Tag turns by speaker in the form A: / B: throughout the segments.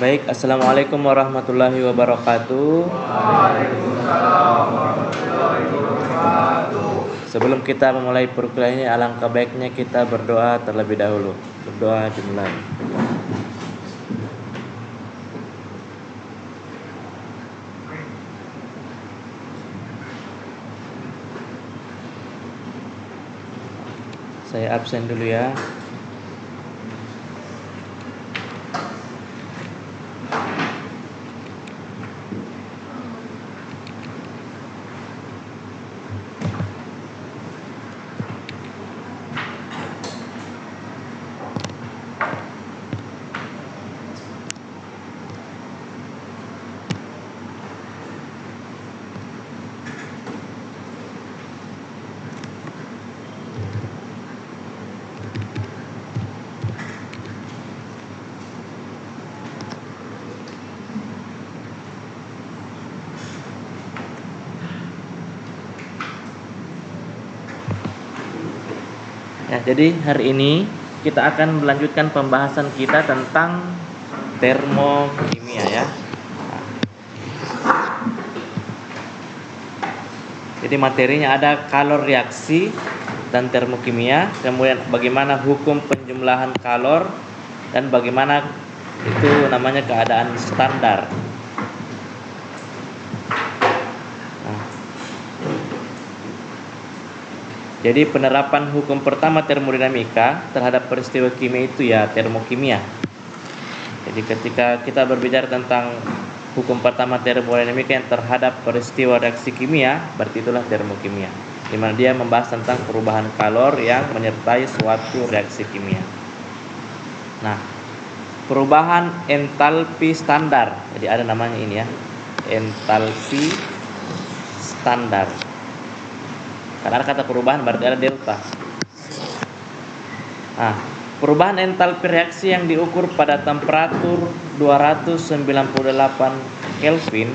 A: Baik, Assalamualaikum warahmatullahi wabarakatuh. Sebelum kita memulai perkuliahan ini, alangkah baiknya kita berdoa terlebih dahulu. Berdoa dimulai. Saya absen dulu ya. Ya, jadi hari ini kita akan melanjutkan pembahasan kita tentang termokimia ya. Jadi materinya ada kalor reaksi dan termokimia, kemudian bagaimana hukum penjumlahan kalor dan bagaimana itu namanya keadaan standar. Jadi penerapan hukum pertama termodinamika terhadap peristiwa kimia itu ya termokimia. Jadi ketika kita berbicara tentang hukum pertama termodinamika yang terhadap peristiwa reaksi kimia, berarti itulah termokimia, di mana dia membahas tentang perubahan kalor yang menyertai suatu reaksi kimia. Nah, perubahan entalpi standar. Jadi ada namanya ini ya, entalpi standar. Karena ada kata perubahan berarti ada delta. Nah, perubahan entalpi reaksi yang diukur pada temperatur 298 Kelvin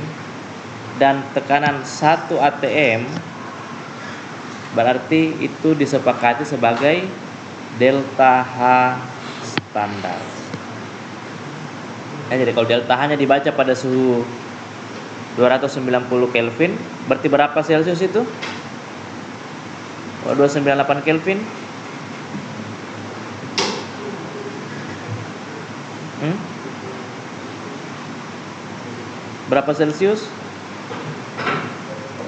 A: dan tekanan 1 atm berarti itu disepakati sebagai delta H standar. Jadi kalau delta H nya dibaca pada suhu 290 Kelvin, berarti berapa Celcius itu? 298 Kelvin. Berapa Celcius?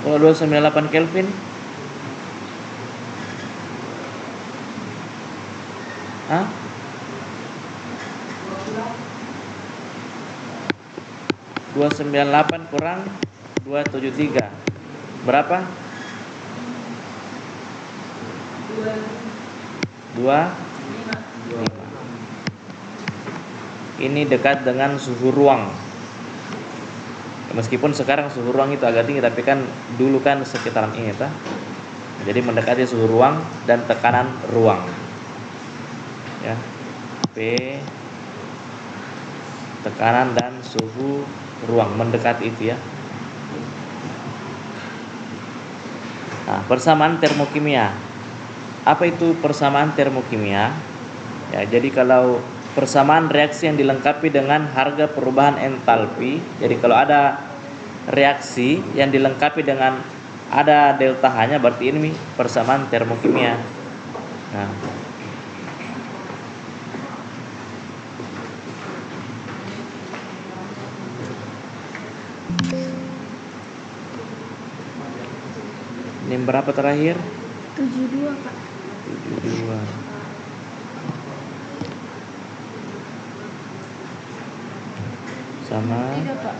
A: Kalau 298 Kelvin. Hah? 298 kurang 273. Berapa? 25. Ini dekat dengan suhu ruang. Meskipun sekarang suhu ruang itu agak tinggi, tapi kan dulu kan sekitaran ini ta. Jadi mendekati suhu ruang dan tekanan ruang. Ya. P tekanan dan suhu ruang mendekati itu ya. Nah, persamaan termokimia. Apa itu persamaan termokimia? Ya, jadi kalau persamaan reaksi yang dilengkapi dengan harga perubahan entalpi. Jadi kalau ada reaksi yang dilengkapi dengan ada delta H-nya, berarti ini persamaan termokimia. Nah, ini berapa terakhir?
B: 72 Pak.
A: 72. Sama
B: 3 Pak.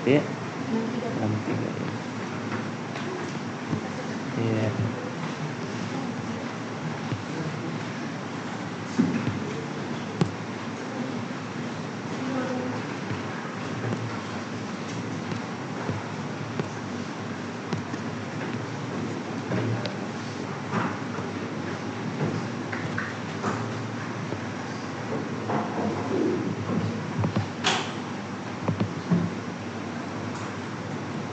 A: ya
B: 63.
A: 63 ya.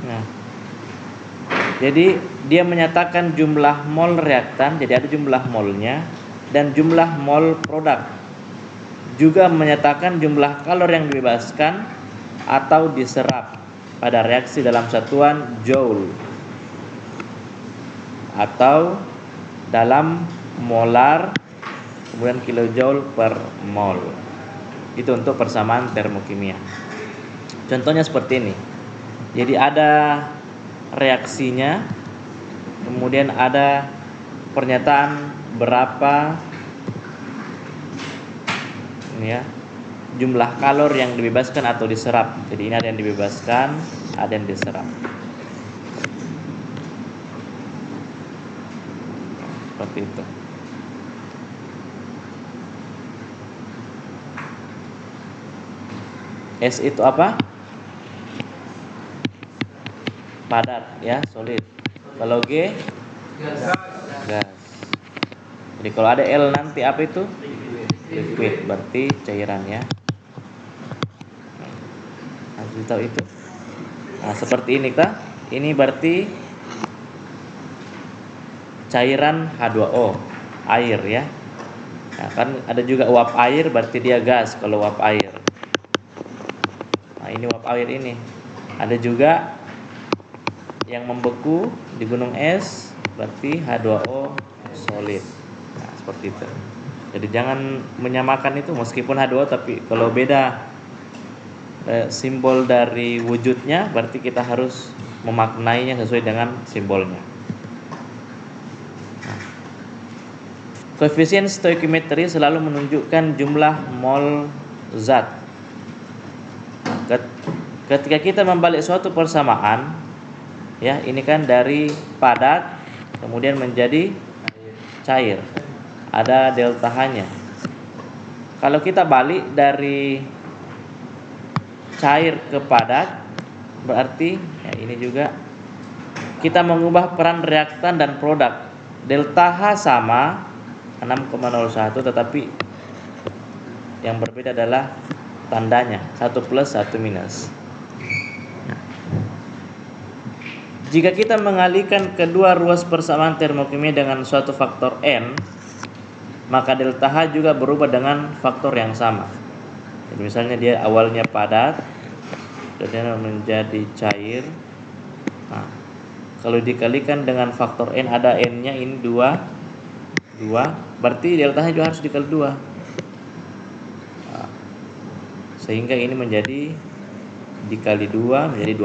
A: Nah, jadi dia menyatakan jumlah mol reaktan, jadi ada jumlah molnya dan jumlah mol produk juga menyatakan jumlah kalori yang dibebaskan atau diserap pada reaksi dalam satuan joule atau dalam molar, kemudian kilojoule per mol. Itu untuk persamaan termokimia. Contohnya seperti ini. Jadi ada reaksinya, kemudian ada pernyataan berapa ini ya, jumlah kalori yang dibebaskan atau diserap. Jadi ini ada yang dibebaskan, ada yang diserap. Seperti itu. S itu apa? Padat ya, solid. Kalau G? Gas. Jadi kalau ada L nanti apa itu? Liquid, berarti cairan ya. Harus tahu itu. Nah, seperti ini kah? Ini berarti cairan H2O, air ya. Nah, kan ada juga uap air, berarti dia gas kalau uap air. Nah, ini uap air ini. Ada juga yang membeku di gunung es, berarti H2O solid. Nah, seperti itu. Jadi jangan menyamakan itu, meskipun H2O tapi kalau beda simbol dari wujudnya, berarti kita harus memaknainya sesuai dengan simbolnya. Nah, koefisien stoikiometri selalu menunjukkan jumlah mol zat. Nah, ketika kita membalik suatu persamaan, ya ini kan dari padat kemudian menjadi cair, ada delta H-nya. Kalau kita balik dari cair ke padat, berarti ya ini juga kita mengubah peran reaktan dan produk. Delta H sama 6,01, tetapi yang berbeda adalah tandanya, 1 plus 1 minus. Jika kita mengalihkan kedua ruas persamaan termokimia dengan suatu faktor n, maka delta H juga berubah dengan faktor yang sama. Jadi misalnya dia awalnya padat, kemudian menjadi cair. Nah, kalau dikalikan dengan faktor n, ada n-nya ini 2, berarti delta H juga harus dikali 2. Nah, sehingga ini menjadi dikali 2 menjadi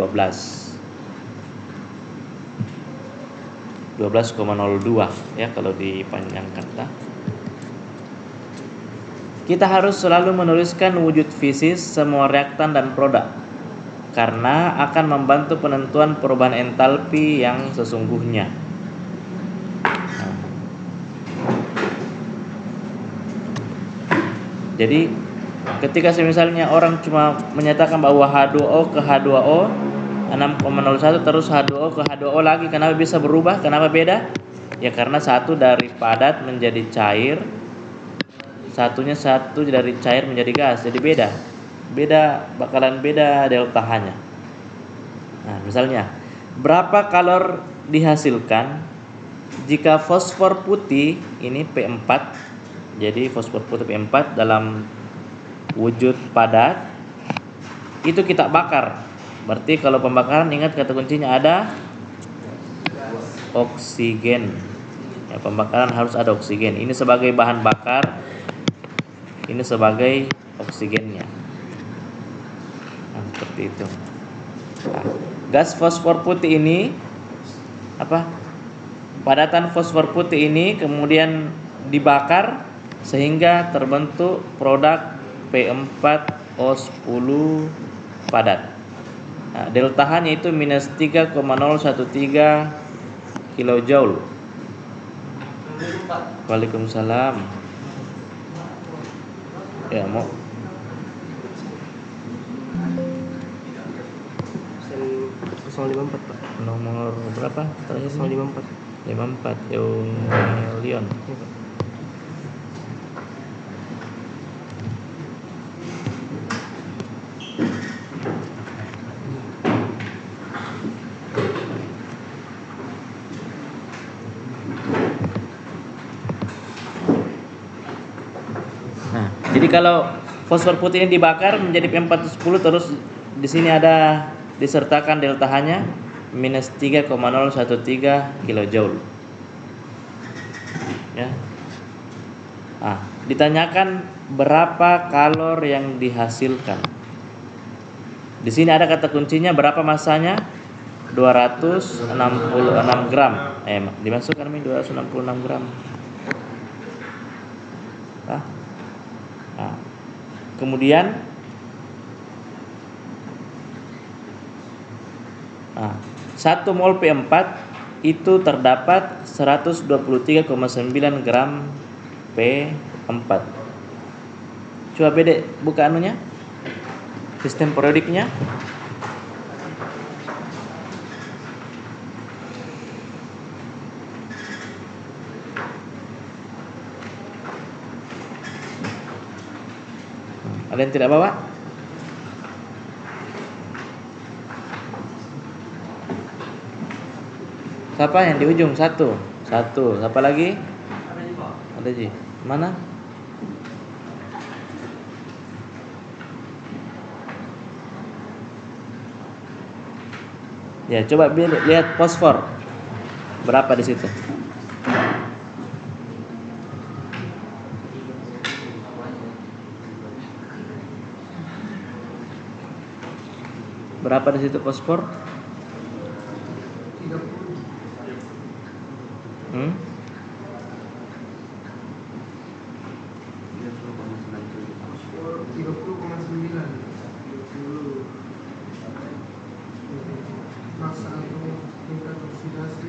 A: 12,02 ya kalau dipanjangkan. Kita harus selalu menuliskan wujud fisis semua reaktan dan produk, karena akan membantu penentuan perubahan entalpi yang sesungguhnya. Jadi ketika misalnya orang cuma menyatakan bahwa H2O ke H2O 6,01 terus H2O ke H2O lagi, kenapa bisa berubah? Kenapa beda? Ya karena satu dari padat menjadi cair, satu dari cair menjadi gas, jadi bakalan beda delta H-nya. Nah, misalnya berapa kalor dihasilkan jika fosfor putih ini P4, jadi fosfor putih P4 dalam wujud padat itu kita bakar. Berarti kalau pembakaran, ingat kata kuncinya ada oksigen. Ya, pembakaran harus ada oksigen. Ini sebagai bahan bakar, ini sebagai oksigennya. Nah, seperti itu. Nah, gas fosfor putih ini apa? Padatan fosfor putih ini kemudian dibakar sehingga terbentuk produk P4O10 padat. Nah, delta H-nya itu minus 3,013 kilojoule. Waalaikumsalam. Ya, mau
C: 054 Pak.
A: nomor berapa? Terakhir
C: 054.
A: 54 Leon.
C: Iya, Pak.
A: Jadi kalau fosfor putih ini dibakar menjadi P410, terus di sini ada disertakan delta H-nya minus 3,013 kilojoule. Ya. Nah, ditanyakan berapa kalor yang dihasilkan. Di sini ada kata kuncinya berapa masanya? 266 gram. Dimasukkan ini 266 gram. Nah, kemudian 1 mol P4 itu terdapat 123,9 gram P4. Coba Bede buka anunya, sistem periodiknya. Ada yang tidak bawa? Siapa yang di ujung? Satu. Siapa lagi? Ada Ji. Mana? Ya, coba lihat fosfor. Berapa di situ? Berapa di situ fosfor?
D: 30,9. Masa atau tingkat oksidasi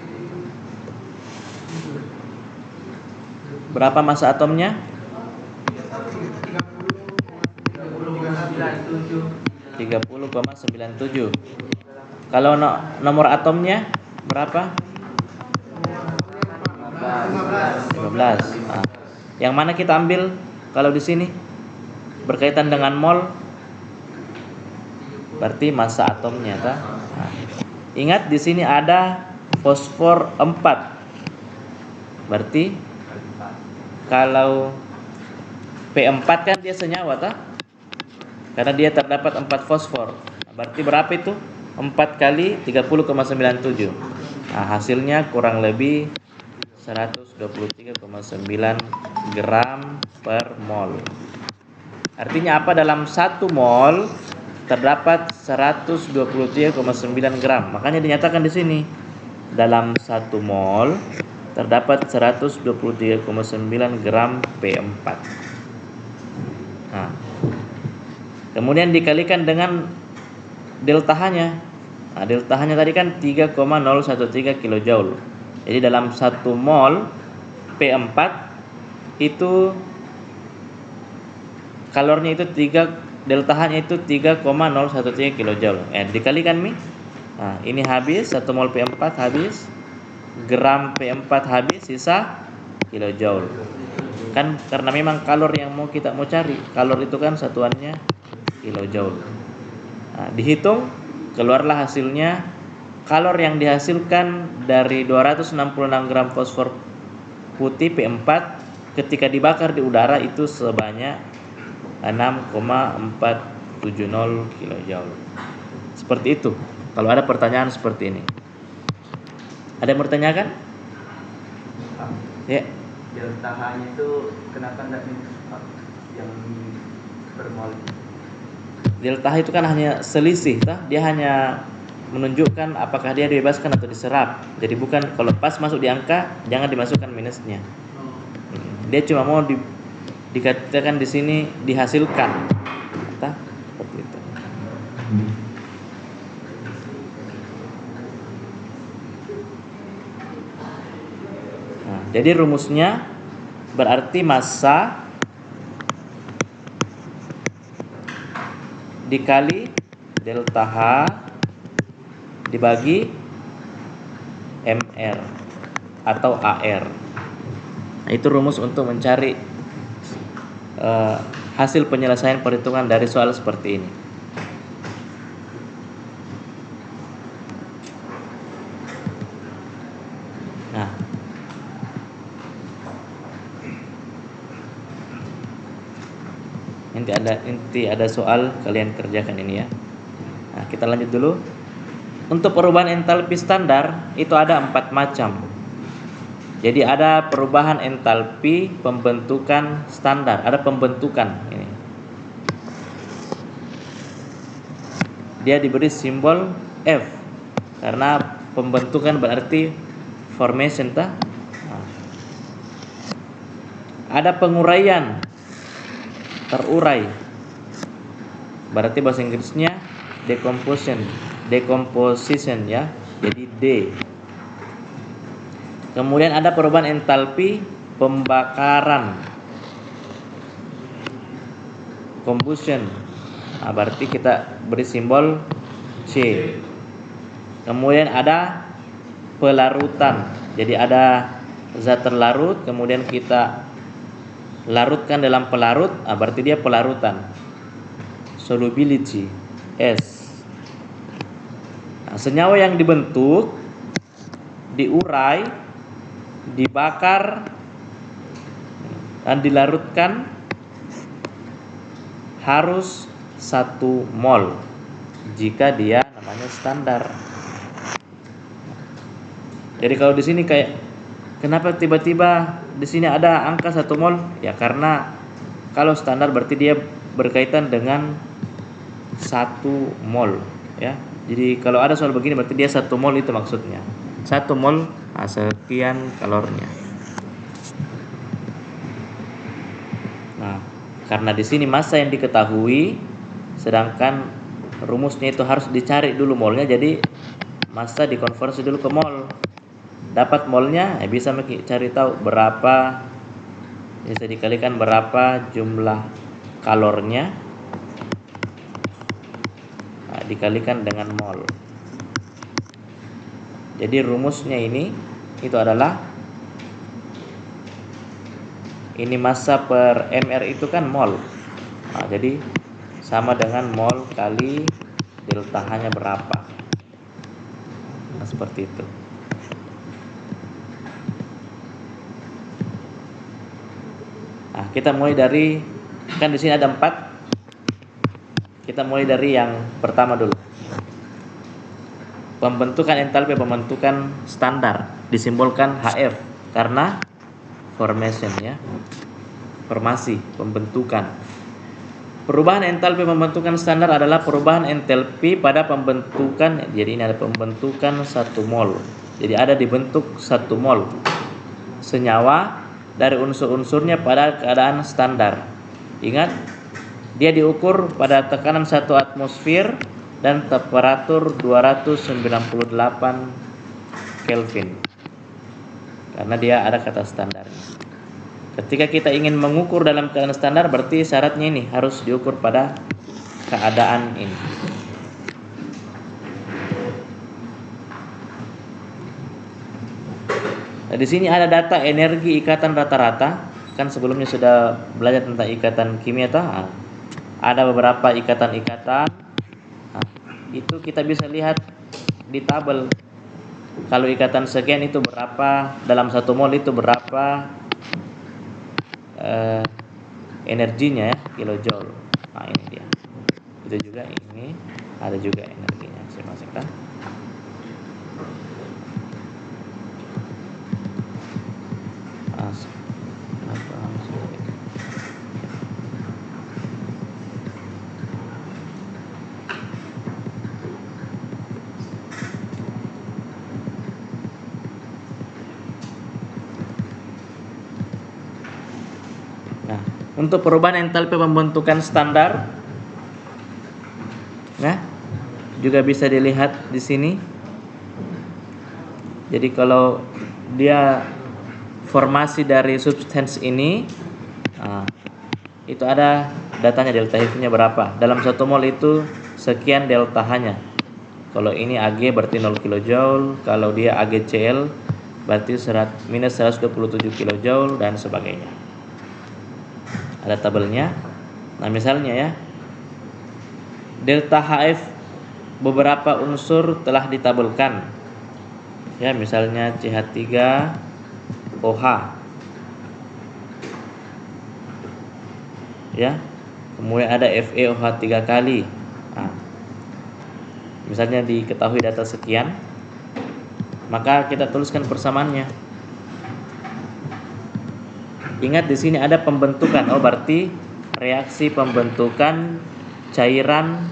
A: Berapa massa atomnya? 30,97. Kalau nomor atomnya berapa? 15. Nah, yang mana kita ambil kalau di sini berkaitan dengan mol? Berarti massa atomnya, ta? Nah, ingat di sini ada fosfor 4. Berarti kalau P4 kan dia senyawa, ta? Karena dia terdapat 4 fosfor. Berarti berapa itu? 4 kali 30,97. Nah, hasilnya kurang lebih 123,9 gram per mol. Artinya apa? Dalam 1 mol terdapat 123,9 gram. Makanya dinyatakan di sini dalam 1 mol terdapat 123,9 gram P4. Nah, kemudian dikalikan dengan delta H-nya. Nah, delta H-nya tadi kan 3,013 kilojoule. Jadi dalam 1 mol P4 itu kalornya itu delta H-nya itu 3,013 kilojoule. Dikalikan nih. Nah, ini habis 1 mol P4 habis, gram P4 habis, sisa kilojoule. Kan karena memang kalor yang kita mau cari, kalor itu kan satuannya kilojoule. Nah, dihitung keluarlah hasilnya kalor yang dihasilkan dari 266 gram fosfor putih P4 ketika dibakar di udara itu sebanyak 6,470 kilojoule. Seperti itu. Kalau ada pertanyaan seperti ini. Ada yang bertanyakan? Ya.
C: Delta H-nya itu kenapa tidak minus yang per mol?
A: Delta H itu kan hanya selisih, dia hanya menunjukkan apakah dia dibebaskan atau diserap. Jadi bukan, kalau pas masuk di angka jangan dimasukkan minusnya. Dia cuma mau dikatakan di sini dihasilkan, seperti itu. Nah, jadi rumusnya berarti massa dikali delta H dibagi MR atau AR. Nah, itu rumus untuk mencari hasil penyelesaian perhitungan dari soal seperti ini. Nah, Nanti ada soal, kalian kerjakan ini ya. Nah, kita lanjut dulu. Untuk perubahan entalpi standar itu ada 4 macam. Jadi ada perubahan entalpi pembentukan standar, ada pembentukan ini. Dia diberi simbol F karena pembentukan berarti formation ta. Nah. Ada penguraian, terurai. Berarti bahasa Inggrisnya decomposition ya. Jadi D. Kemudian ada perubahan entalpi pembakaran, combustion. Nah, berarti kita beri simbol C. Kemudian ada pelarutan. Jadi ada zat terlarut, kemudian kita larutkan dalam pelarut, berarti dia pelarutan. Solubility S. Nah, senyawa yang dibentuk, diurai, dibakar, dan dilarutkan harus 1 mol jika dia namanya standar. Jadi kalau di sini kayak kenapa tiba-tiba di sini ada angka 1 mol? Ya karena kalau standar berarti dia berkaitan dengan 1 mol ya. Jadi kalau ada soal begini berarti dia 1 mol itu maksudnya. 1 mol sekian kalornya. Nah, karena di sini massa yang diketahui, sedangkan rumusnya itu harus dicari dulu molnya, jadi massa dikonversi dulu ke mol. Dapat molnya, bisa cari tahu berapa, bisa dikalikan berapa jumlah kalornya, dikalikan dengan mol. Jadi rumusnya ini itu adalah ini massa per mr itu kan mol. Nah, jadi sama dengan mol kali delta H-nya berapa. Nah, seperti itu. Nah, kita mulai dari, kan di sini ada 4. Kita mulai dari yang pertama dulu. Pembentukan entalpi pembentukan standar disimbolkan HF karena formation ya. Formasi, pembentukan. Perubahan entalpi pembentukan standar adalah perubahan entalpi pada pembentukan. Jadi ini ada pembentukan 1 mol. Jadi ada dibentuk 1 mol senyawa dari unsur-unsurnya pada keadaan standar. Ingat, dia diukur pada tekanan 1 atmosfer dan temperatur 298 Kelvin. Karena dia ada kata standarnya. Ketika kita ingin mengukur dalam keadaan standar, berarti syaratnya ini harus diukur pada keadaan ini. Nah, di sini ada data energi ikatan rata-rata. Kan sebelumnya sudah belajar tentang ikatan kimia toh. Ada beberapa ikatan-ikatan. Nah, itu kita bisa lihat di tabel. Kalau ikatan sekian itu berapa, dalam 1 mol itu berapa energinya ya, kilojoule. Nah, ini dia. Itu juga ini ada juga energinya masing-masing kan. Untuk perubahan entalpi pembentukan standar, nah, juga bisa dilihat di sini. Jadi kalau dia formasi dari substance ini, itu ada datanya delta H-nya berapa. Dalam 1 mol itu sekian delta H-nya. Kalau ini Ag berarti 0 kJ, kalau dia AgCl berarti minus 127 kJ dan sebagainya. Ada tabelnya. Nah, misalnya ya, delta HF beberapa unsur telah ditabelkan. Ya, misalnya CH3OH. Ya. Kemudian ada FeOH 3 kali. Nah, misalnya diketahui data sekian, maka kita tuliskan persamaannya. Ingat di sini ada pembentukan. Oh, berarti reaksi pembentukan cairan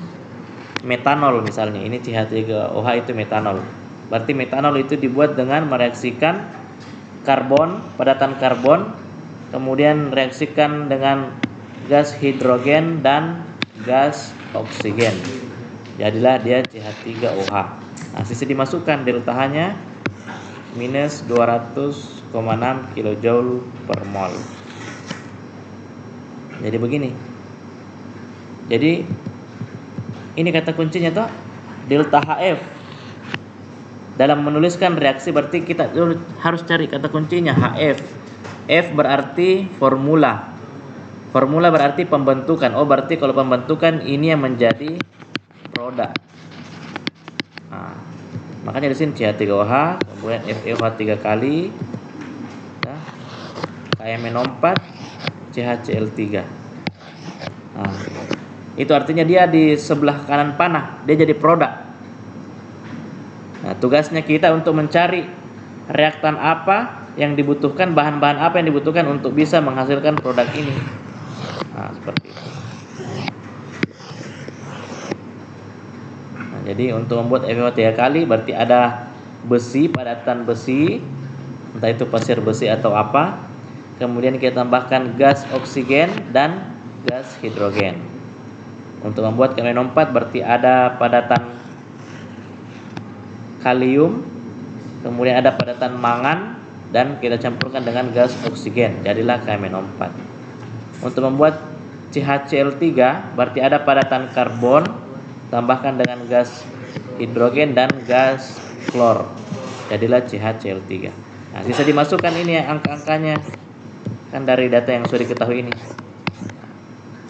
A: metanol misalnya. Ini CH3OH itu metanol. Berarti metanol itu dibuat dengan mereaksikan karbon, padatan karbon, kemudian reaksikan dengan gas hidrogen dan gas oksigen. Jadilah dia CH3OH. Nah, sisi dimasukkan delta H-nya minus 200,6 kJ per mol. Jadi begini. Jadi ini kata kuncinya toh, delta HF. Dalam menuliskan reaksi berarti kita harus cari kata kuncinya HF. F berarti formula. Formula berarti pembentukan. Oh, berarti kalau pembentukan ini yang menjadi produk. Nah, makanya di sini CH3OH, kemudian FeOH 3 kali, nah, KMNO4, CHCl3. Nah, itu artinya dia di sebelah kanan panah, dia jadi produk. Nah, tugasnya kita untuk mencari reaktan apa yang dibutuhkan, bahan-bahan apa yang dibutuhkan untuk bisa menghasilkan produk ini. Nah, seperti itu. Nah, jadi untuk membuat FeOH 3 kali berarti ada besi, padatan besi, entah itu pasir besi atau apa. Kemudian kita tambahkan gas oksigen dan gas hidrogen. Untuk membuat KMNO4 berarti ada padatan kalium, kemudian ada padatan mangan, dan kita campurkan dengan gas oksigen, jadilah KMNO4. Untuk membuat CHCl3 berarti ada padatan karbon, tambahkan dengan gas hidrogen dan gas klor, jadilah CHCl3. Nah, bisa dimasukkan ini ya, angka-angkanya kan dari data yang sudah diketahui ini.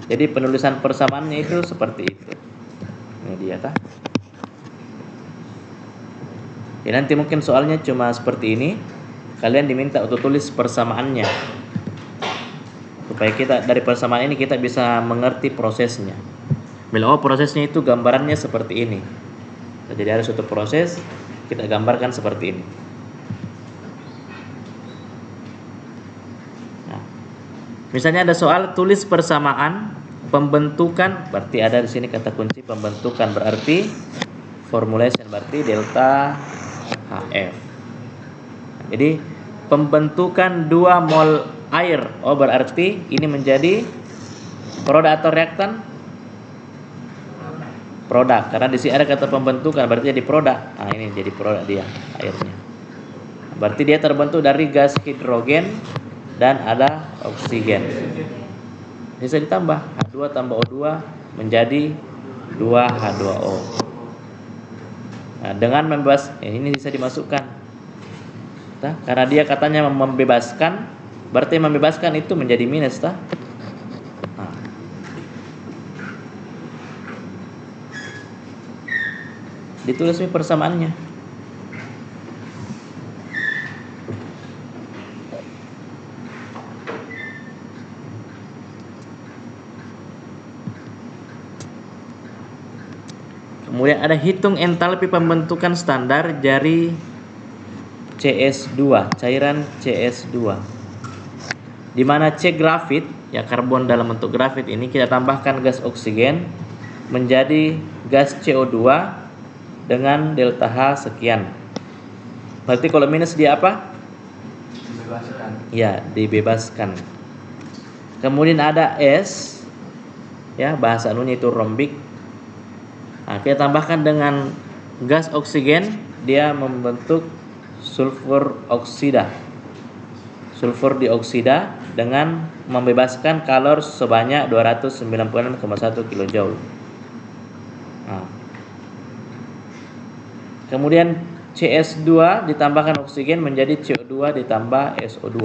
A: Jadi penulisan persamaannya itu seperti itu. Ini dia tah. Ya, nanti mungkin soalnya cuma seperti ini. Kalian diminta untuk tulis persamaannya, supaya kita dari persamaan ini kita bisa mengerti prosesnya. Bila prosesnya itu gambarannya seperti ini. Jadi ada suatu proses, kita gambarkan seperti ini. Nah, misalnya ada soal tulis persamaan pembentukan, berarti ada di sini kata kunci pembentukan, berarti formulation berarti delta HF. Jadi pembentukan 2 mol air, oh berarti ini menjadi produk atau reaktan? Produk, karena di sini ada kata pembentukan, berarti jadi produk. Nah, ini jadi produk dia, airnya. Berarti dia terbentuk dari gas hidrogen dan ada oksigen. Bisa ditambah H2 tambah O2 menjadi 2H2O. Nah, dengan membebas ini bisa dimasukkan. Nah, karena dia katanya membebaskan, berarti membebaskan itu menjadi minus, tah? Nah. Ditulis ini persamaannya. Kemudian ada hitung entalpi pembentukan standar dari CS2, cairan CS2. Di mana C grafit, ya karbon dalam bentuk grafit ini kita tambahkan gas oksigen menjadi gas CO2 dengan delta H sekian. Berarti kalau minus dia apa?
C: Dibebaskan.
A: Ya, dibebaskan. Kemudian ada S, ya bahasa anunya itu rombik. Nah, kita tambahkan dengan gas oksigen, dia membentuk sulfur oksida. Sulfur dioksida dengan membebaskan kalor sebanyak 296,1 kJ. Nah. Kemudian CS2 ditambahkan oksigen menjadi CO2 ditambah SO2.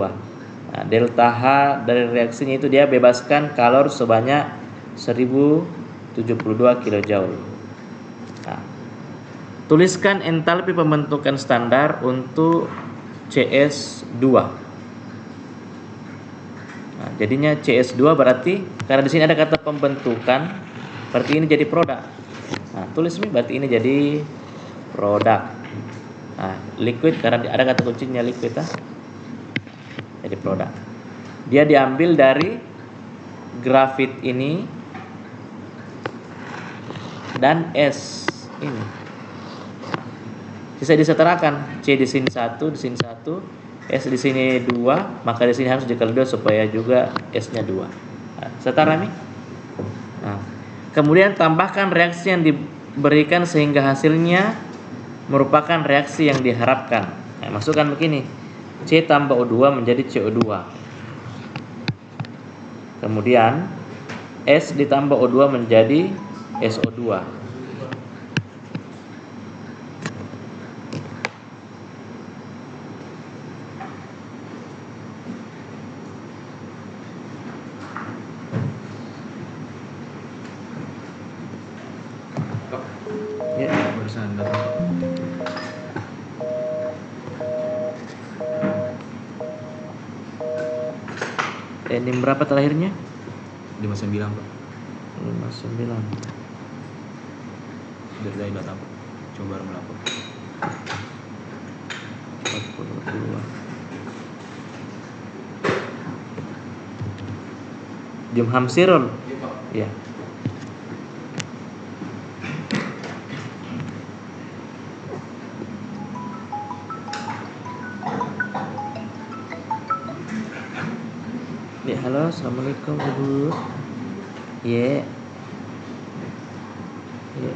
A: Nah, delta H dari reaksinya itu dia bebaskan kalor sebanyak 1072 kJ. Nah, tuliskan entalpi pembentukan standar untuk CS2. Nah, jadinya CS2 berarti karena di sini ada kata pembentukan, berarti ini jadi produk. Nah, tulis ini berarti ini jadi produk. Nah, liquid karena ada kata kuncinya liquid jadi produk. Dia diambil dari grafit ini dan S ini. Bisa disetarakan, C di sini 1, di sini 1, S di sini 2, maka di sini harus dikali 2 supaya juga S-nya 2. Nah, setara nih. Nah, kemudian tambahkan reaksi yang diberikan sehingga hasilnya merupakan reaksi yang diharapkan. Nah, masukkan begini. C tambah O2 menjadi CO2. Kemudian S ditambah O2 menjadi SO2. Ya,
C: bersandar.
A: ini berapa terakhirnya?
C: 59 Pak.
A: 59.
C: Dari data Pak. Coba melapor.
A: 42. Jumham Sirul. Ya. Ya, halo, assalamualaikum Ibu. Ya. Ya.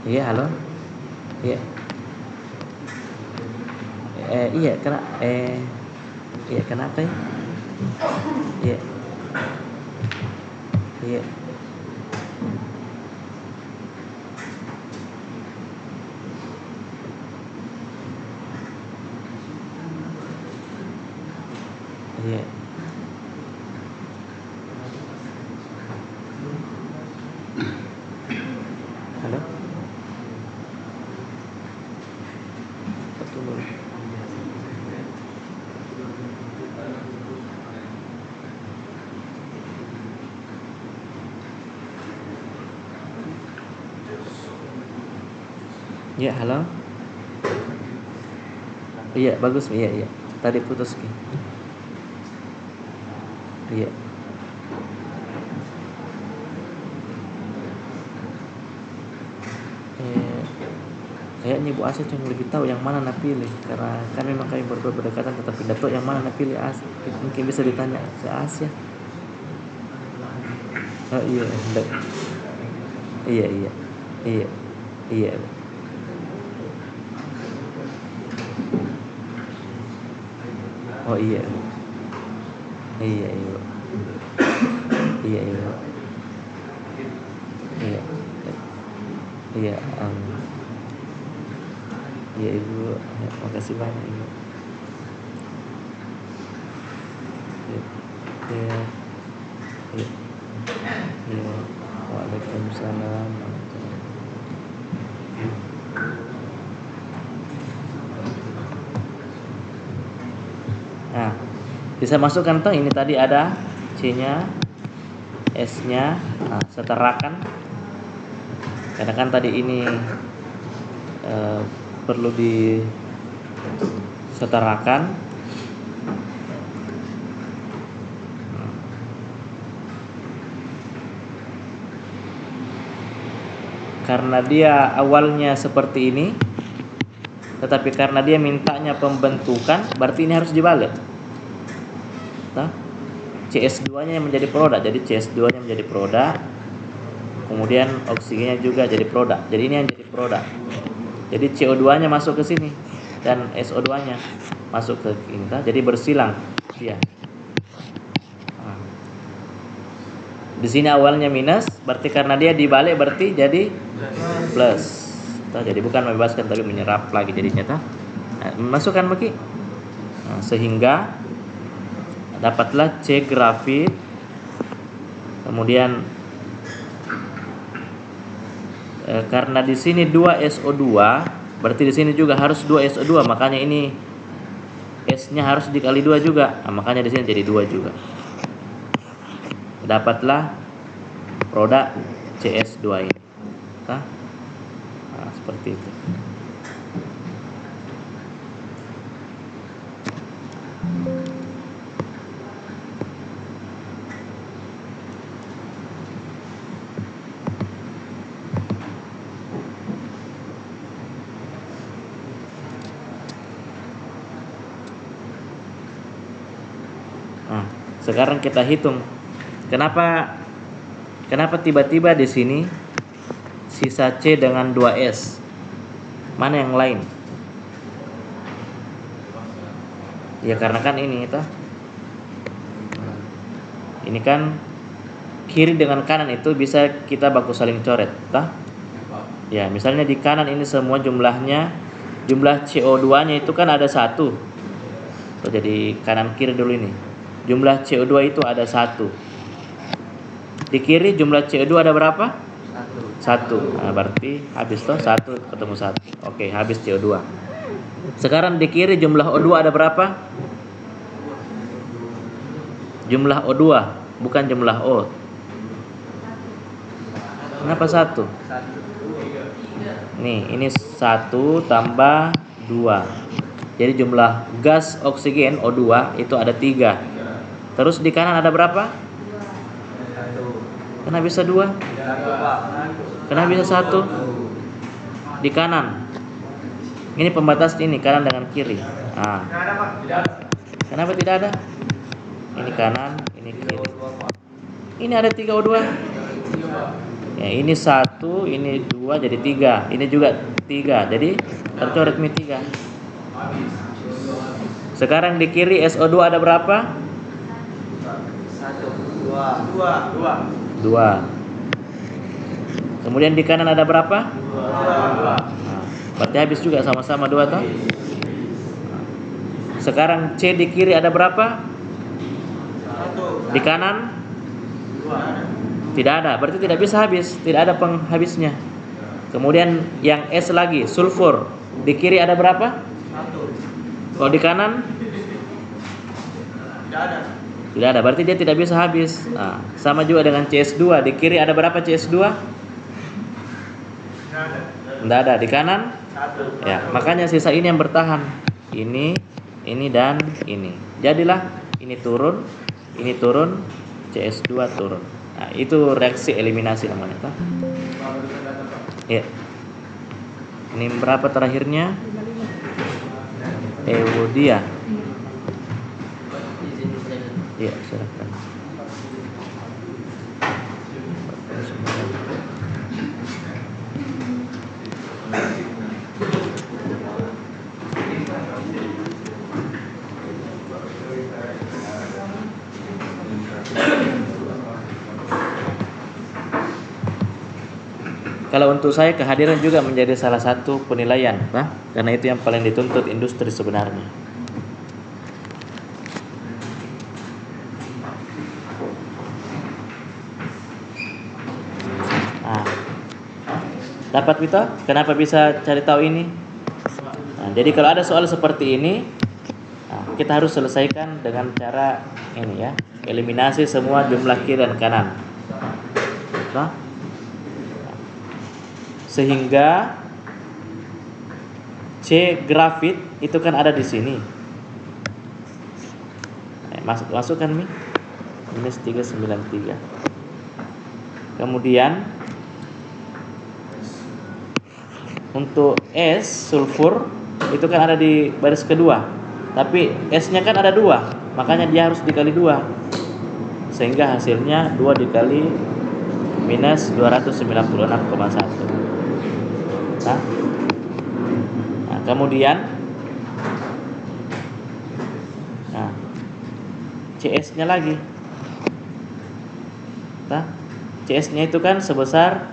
A: Iya, halo. Iya. Iya, iya, kenapa ya? Iya. Iya. Iya. Halo. Betul. Iya, halo. Iya, bagus. Iya, iya. Tadi putus Ki. Iya. Kayaknya Bu Asia yang lebih tahu yang mana nak pilih, karena kan memang kami berdua berdekatan, tetapi Dato yang mana nak pilih mungkin bisa ditanya ke Asia. Oh iya, iya, iya, iya, iya. Oh iya, iya, iya, iya, iya, iya, iya, iya Ibu, ya, makasih banyak Ibu. Iya, iya, iya, iya. Waalaikumsalam. Nah, bisa masukkan toh, ini tadi ada C-nya, S-nya, nah, setarakan. Karena kan tadi ini perlu disetarakan. Karena dia awalnya seperti ini, tetapi karena dia mintanya pembentukan, berarti ini harus dibalik. Nah, CS2-nya yang menjadi produk, jadi CS2-nya menjadi produk. Kemudian oksigennya juga jadi produk. Jadi ini yang jadi produk. Jadi CO2-nya masuk ke sini dan SO2-nya masuk ke kita, jadi bersilang dia. Nah, di sini awalnya minus, berarti karena dia dibalik berarti jadi plus. Jadi bukan membebaskan tapi menyerap lagi jadinya. Nah, masukkan bagi. Nah, sehingga dapatlah C grafit. Kemudian karena di sini 2SO2 Berarti di sini juga harus 2SO2, makanya ini S-nya harus dikali 2 juga. Nah, makanya di sini jadi 2 juga. Dapatlah produk CS2 ini. Nah, seperti itu. Nah, sekarang kita hitung kenapa tiba-tiba di sini sisa C dengan 2S. Mana yang lain? Ya karena kan ini itu. Ini kan kiri dengan kanan itu bisa kita baku saling coret, tah? Ya, misalnya di kanan ini semua jumlah CO2-nya itu kan ada 1. Jadi kanan kiri dulu ini. Jumlah CO2 itu ada 1. Di kiri jumlah CO2 ada berapa? 1. Nah, berarti habis toh 1 ketemu 1. Oke, habis CO2. Sekarang di kiri jumlah O2 ada berapa? Jumlah O2, bukan jumlah O. Kenapa 1? Nih, ini 1 tambah 2. Jadi jumlah gas oksigen O2 itu ada 3. Terus di kanan ada berapa? Kenapa bisa 2? Kenapa bisa 1? Di kanan. Ini pembatas ini kanan dengan kiri. Nah. Kenapa tidak ada? Ini kanan, ini kiri. Ini ada 3 O2. Ya, ini 1, ini 2 jadi 3. Ini juga 3. Jadi tercoret mi 3. Sekarang di kiri SO2 ada berapa? 2. Kemudian di kanan ada berapa? 2. Nah, berarti habis juga sama-sama 2 toh. Sekarang C di kiri ada berapa? Di kanan? Tidak ada, berarti tidak bisa habis, tidak ada penghabisnya. Kemudian yang S lagi, sulfur. Di kiri ada berapa? 1. Kalau di kanan? Tidak ada, berarti dia tidak bisa habis. Nah, sama juga dengan CS2. Di kiri ada berapa CS2? Tidak ada. Di kanan? 1. Ya, makanya sisa ini yang bertahan. Ini dan ini. Jadilah ini turun, CS2 turun. Nah, itu reaksi eliminasi namanya, toh. Ya. Ini berapa terakhirnya? Ewodia. Iya, silakan. Kalau untuk saya kehadiran juga menjadi salah satu penilaian, Pak, karena itu yang paling dituntut industri sebenarnya. Nah, dapat Vito? Kenapa bisa cari tahu ini? Nah, jadi kalau ada soal seperti ini, nah, kita harus selesaikan dengan cara ini ya, eliminasi semua jumlah kiri dan kanan. Nah, sehingga C grafit itu kan ada di sini. Masukkan mi minus 393. Kemudian untuk S sulfur itu kan ada di baris kedua. Tapi S-nya kan ada 2, makanya dia harus dikali 2. Sehingga hasilnya 2 dikali minus 296,1. Nah, kemudian CS-nya lagi. Nah, CS-nya itu kan sebesar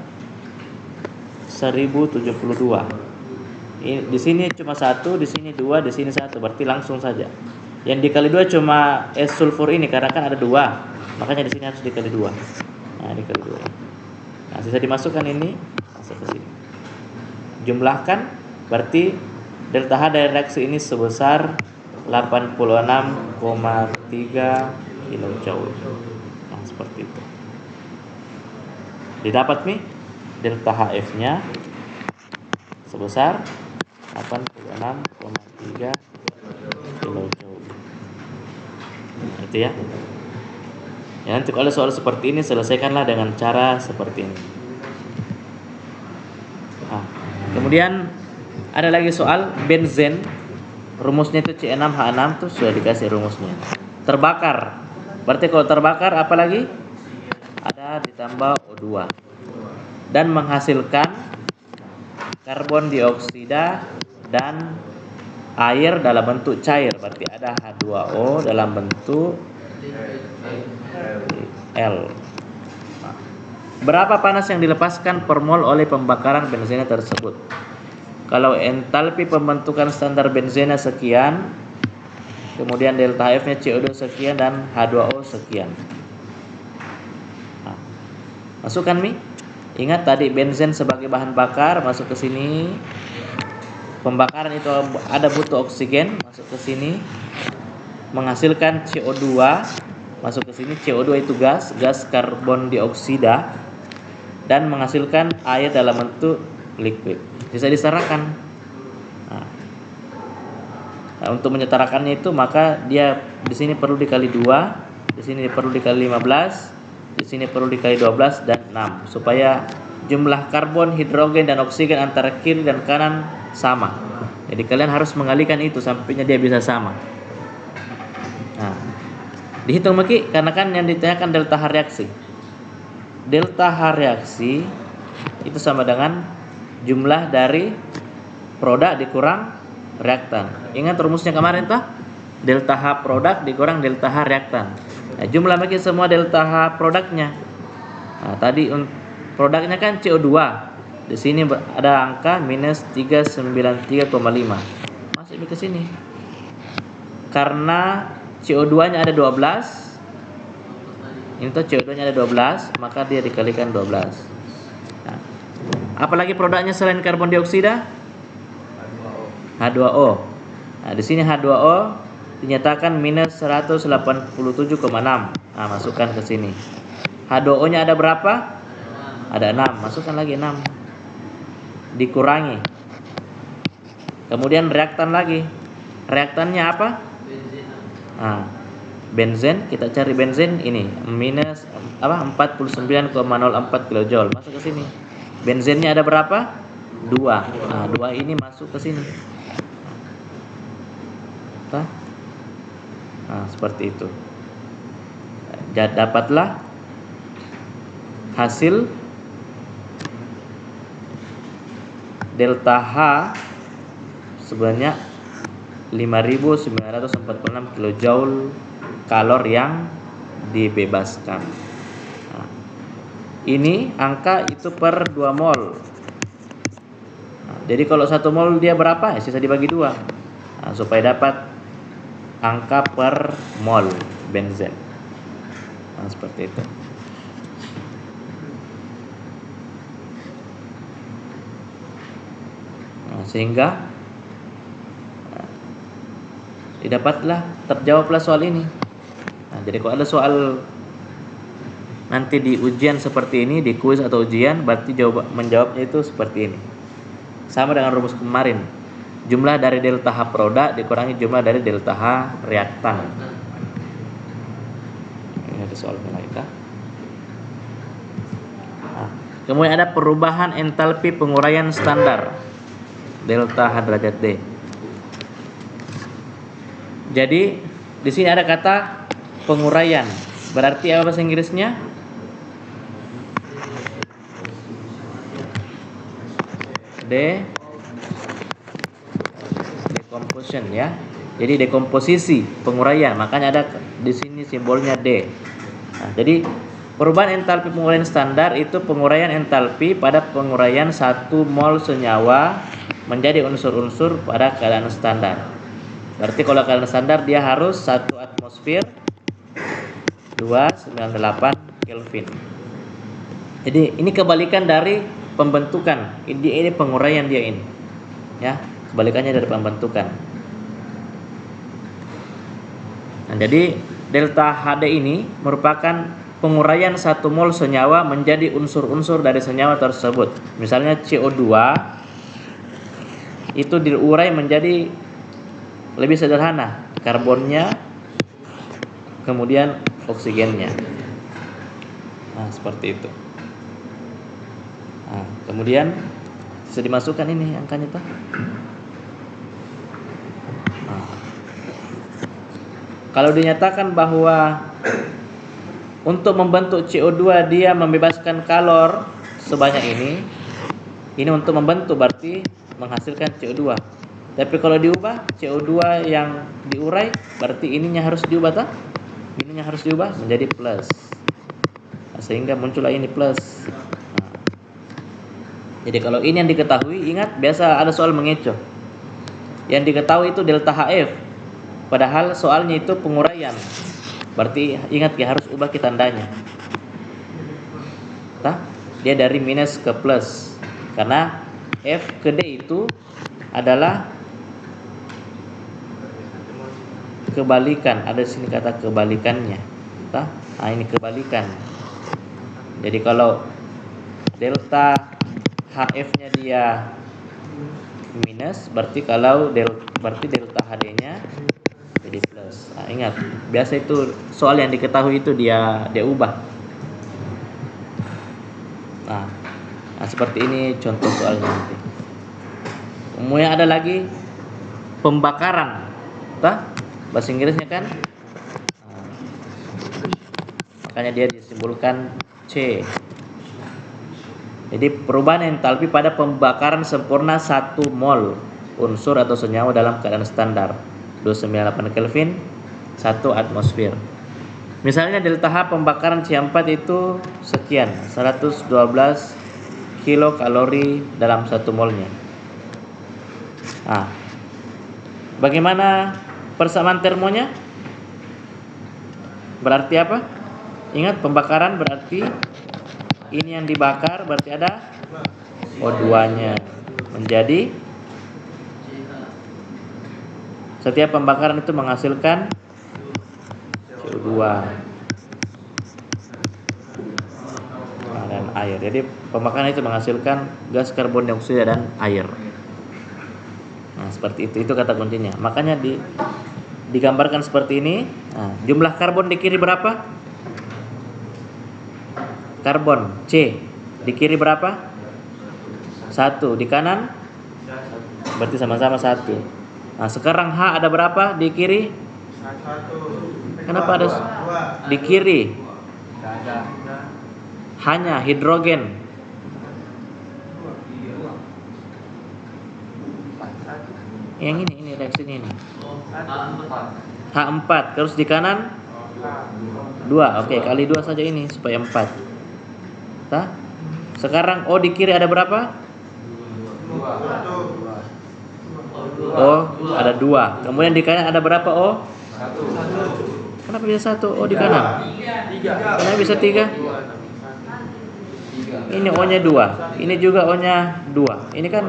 A: 1072. Di sini cuma 1, di sini 2, di sini 1, berarti langsung saja. Yang dikali 2 cuma S sulfur ini karena kan ada 2. Makanya di sini harus dikali 2. Nah, dikali 2. Nah, sisa dimasukkan ini, masuk ke sini. Jumlahkan Berarti delta H dari reaksi ini sebesar 86,3 kilojoule. Nah, seperti itu. Didapat nih delta HF-nya sebesar 86,3 kilojoule. Itu ya. Ya, nanti kalau soal seperti ini selesaikanlah dengan cara seperti ini. Nah, kemudian ada lagi soal benzen. Rumusnya itu C6H6 tuh sudah dikasih rumusnya. Terbakar. Berarti kalau terbakar apa lagi? Ada ditambah O2 dan menghasilkan karbon dioksida dan air dalam bentuk cair. Berarti ada H2O dalam bentuk L. Berapa panas yang dilepaskan per mol oleh pembakaran benzena tersebut? Kalau entalpi pembentukan standar benzena sekian, kemudian delta F-nya CO2 sekian dan H2O sekian. Nah, masukkan Mi. Ingat tadi benzen sebagai bahan bakar masuk ke sini. Pembakaran itu ada butuh oksigen, masuk ke sini. Menghasilkan CO2, masuk ke sini. CO2 itu gas karbon dioksida, dan menghasilkan air dalam bentuk liquid. Bisa disetarakan. Nah, untuk menyetarakannya itu maka dia di sini perlu dikali 2, di sini perlu dikali 15, di sini perlu dikali 12 dan 6 supaya jumlah karbon, hidrogen dan oksigen antara kiri dan kanan sama. Jadi kalian harus mengalihkan itu sampainya dia bisa sama. Nah, dihitung Maki karena kan yang ditanyakan delta H reaksi. Delta H reaksi itu sama dengan jumlah dari produk dikurang reaktan. Ingat rumusnya kemarin toh? Delta H produk dikurang delta H reaktan. Nah, jumlah bagi semua delta H produknya. Nah, tadi produknya kan CO2. Di sini ada angka minus 393,5. Masuk ke sini. Karena CO2-nya ada 12. Ini tuh CO2-nya ada 12, maka dia dikalikan 12. Nah, apalagi produknya selain karbon dioksida? H2O. Nah, di sini H2O dinyatakan minus 187,6. Nah, masukkan ke sini. H2O-nya ada berapa? Ada 6. Masukkan lagi 6. Dikurangi. Kemudian reaktan lagi. Reaktannya apa? Nah, benzen, kita cari benzen ini minus 49,04 kilojoule. Masuk ke sini. Benzennya ada berapa? 2. Nah, 2 ini masuk ke sini. Nah, seperti itu. Dapatlah hasil delta H sebanyak 5.946 kilojoule kalor yang dibebaskan. Nah, ini angka itu per 2 mol. Nah, jadi kalau 1 mol dia berapa? Ya, sisa dibagi 2. Nah, supaya dapat angka per mol benzen. Nah, seperti itu. Nah, sehingga didapatlah, terjawablah soal ini. Nah, jadi kalau ada soal nanti di ujian seperti ini, di kuis atau ujian, berarti menjawabnya itu seperti ini. Sama dengan rumus kemarin. Jumlah dari delta H produk dikurangi jumlah dari delta H reaktan. Ini ada soalnya lagi kah? Nah, kemudian ada perubahan entalpi penguraian standar delta H derajat D. Jadi di sini ada kata penguraian. Berarti apa bahasa Inggrisnya? Decomposition ya. Jadi dekomposisi, penguraian. Makanya ada di sini simbolnya D. Nah, jadi perubahan entalpi penguraian standar itu penguraian entalpi pada penguraian 1 mol senyawa menjadi unsur-unsur pada keadaan standar. Berarti kalau keadaan standar dia harus 1 atmosfer 298 Kelvin. Jadi ini kebalikan dari pembentukan. Ini penguraian dia ini. Ya, kebalikannya dari pembentukan. Nah, jadi delta HD ini merupakan penguraian 1 mol senyawa menjadi unsur-unsur dari senyawa tersebut. Misalnya CO2 itu diurai menjadi lebih sederhana, karbonnya, kemudian oksigennya. Nah, seperti itu. Nah, kemudian bisa dimasukkan ini angkanya tuh. Nah, kalau dinyatakan bahwa untuk membentuk CO2 dia membebaskan kalor sebanyak ini untuk membentuk berarti menghasilkan CO2. Tapi kalau diubah CO2 yang diurai berarti ininya harus diubah tak? Ininya harus diubah menjadi plus. Nah, sehingga muncullah ini plus. Nah, jadi kalau ini yang diketahui, ingat biasa ada soal mengecoh. Yang diketahui itu delta HF. Padahal soalnya itu penguraian. Berarti ingat ya harus ubah tandanya. Tah? Dia dari minus ke plus. Karena F ke D itu adalah kebalikan. Ada di sini kata kebalikannya. Tah? Nah, ini kebalikan. Jadi kalau delta HF-nya dia minus, berarti berarti delta HD-nya jadi plus. Nah, ingat, biasa itu soal yang diketahui itu dia ubah. Nah, seperti ini contoh soalnya nanti. Umumnya ada lagi pembakaran, tah? Bahasa Inggrisnya kan? Nah, makanya dia disimbolkan C. Jadi perubahan entalpi pada pembakaran sempurna 1 mol unsur atau senyawa dalam keadaan standar 298 Kelvin 1 atmosfer. Misalnya delta H pembakaran C4 itu sekian, 112 kilokalori dalam 1 molnya. Nah, bagaimana persamaan termonya? Berarti apa? Ingat pembakaran berarti ini yang dibakar berarti ada O2-nya menjadi setiap pembakaran itu menghasilkan CO2 dan air. Jadi pembakaran itu menghasilkan gas karbon dioksida dan air. Nah, seperti itu kata kuncinya. Makanya digambarkan seperti ini. Nah, jumlah karbon di kiri berapa? Karbon C di kiri berapa? 1. Di kanan berarti sama-sama 1. Nah, sekarang H ada berapa di kiri?
D: 1.
A: Kenapa ada di kiri? Hanya hidrogen. Yang ini reaksinya ini. H4. Terus di kanan 2. Oke, kali 2 saja ini supaya 4. Tah? Sekarang O di kiri ada berapa?
D: 2.
A: O ada 2. Kemudian di kanan ada berapa O? 1. Kenapa bisa 1 O di kanan?
C: 3.
A: Kenapa bisa 3? Ini O-nya 2. Ini juga O-nya 2. Ini kan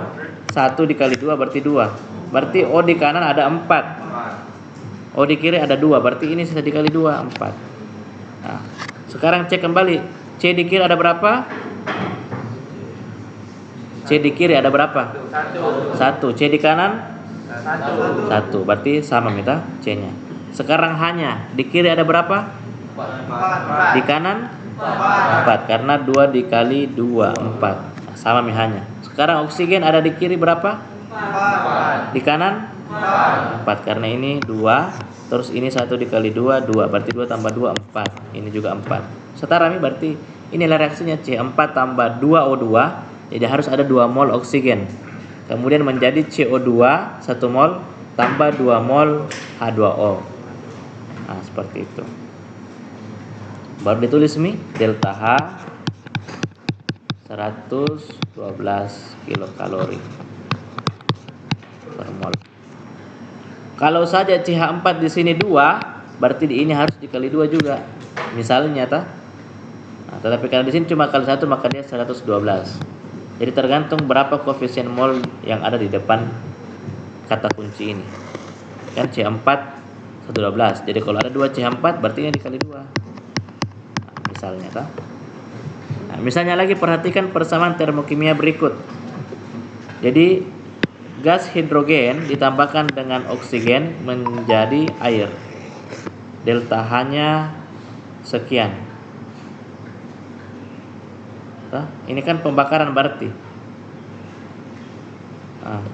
A: 1 dikali 2 berarti 2. Berarti O di kanan ada 4. O di kiri ada 2. Berarti ini sisa dikali 2 4. Nah, sekarang cek kembali. C di kiri ada berapa? C di kiri ada berapa? 1. C di kanan? 1. Berarti sama kita C-nya. Sekarang hanya di kiri ada berapa?
C: 4.
A: Di kanan? 4. Karena 2 dikali 2 4. Sama hanya. Sekarang oksigen ada di kiri berapa?
C: 4.
A: Di kanan? 4. Karena ini 2. Terus ini 1 dikali 2 2. Berarti 2 tambah 2 4. Ini juga 4. Setara nih berarti inilah reaksinya C4 tambah 2O2. Jadi harus ada 2 mol oksigen. Kemudian menjadi CO2 1 mol tambah 2 mol H2O. Nah, seperti itu. Baru ditulis nih delta H 112 kilokalori per mol. Kalau saja CH4 di sini 2, berarti di ini harus dikali 2 juga. Misalnya tah. Nah, tetapi kalau di sini cuma kali 1 maka dia 112. Jadi tergantung berapa koefisien mol yang ada di depan kata kunci ini. Kan C4 112. Jadi kalau ada 2 C4 berarti ini dikali 2. Nah, misalnya toh. Nah, misalnya lagi perhatikan persamaan termokimia berikut. Jadi gas hidrogen ditambahkan dengan oksigen menjadi air. Delta H-nya sekian. Nah, ini kan pembakaran berarti. Nah,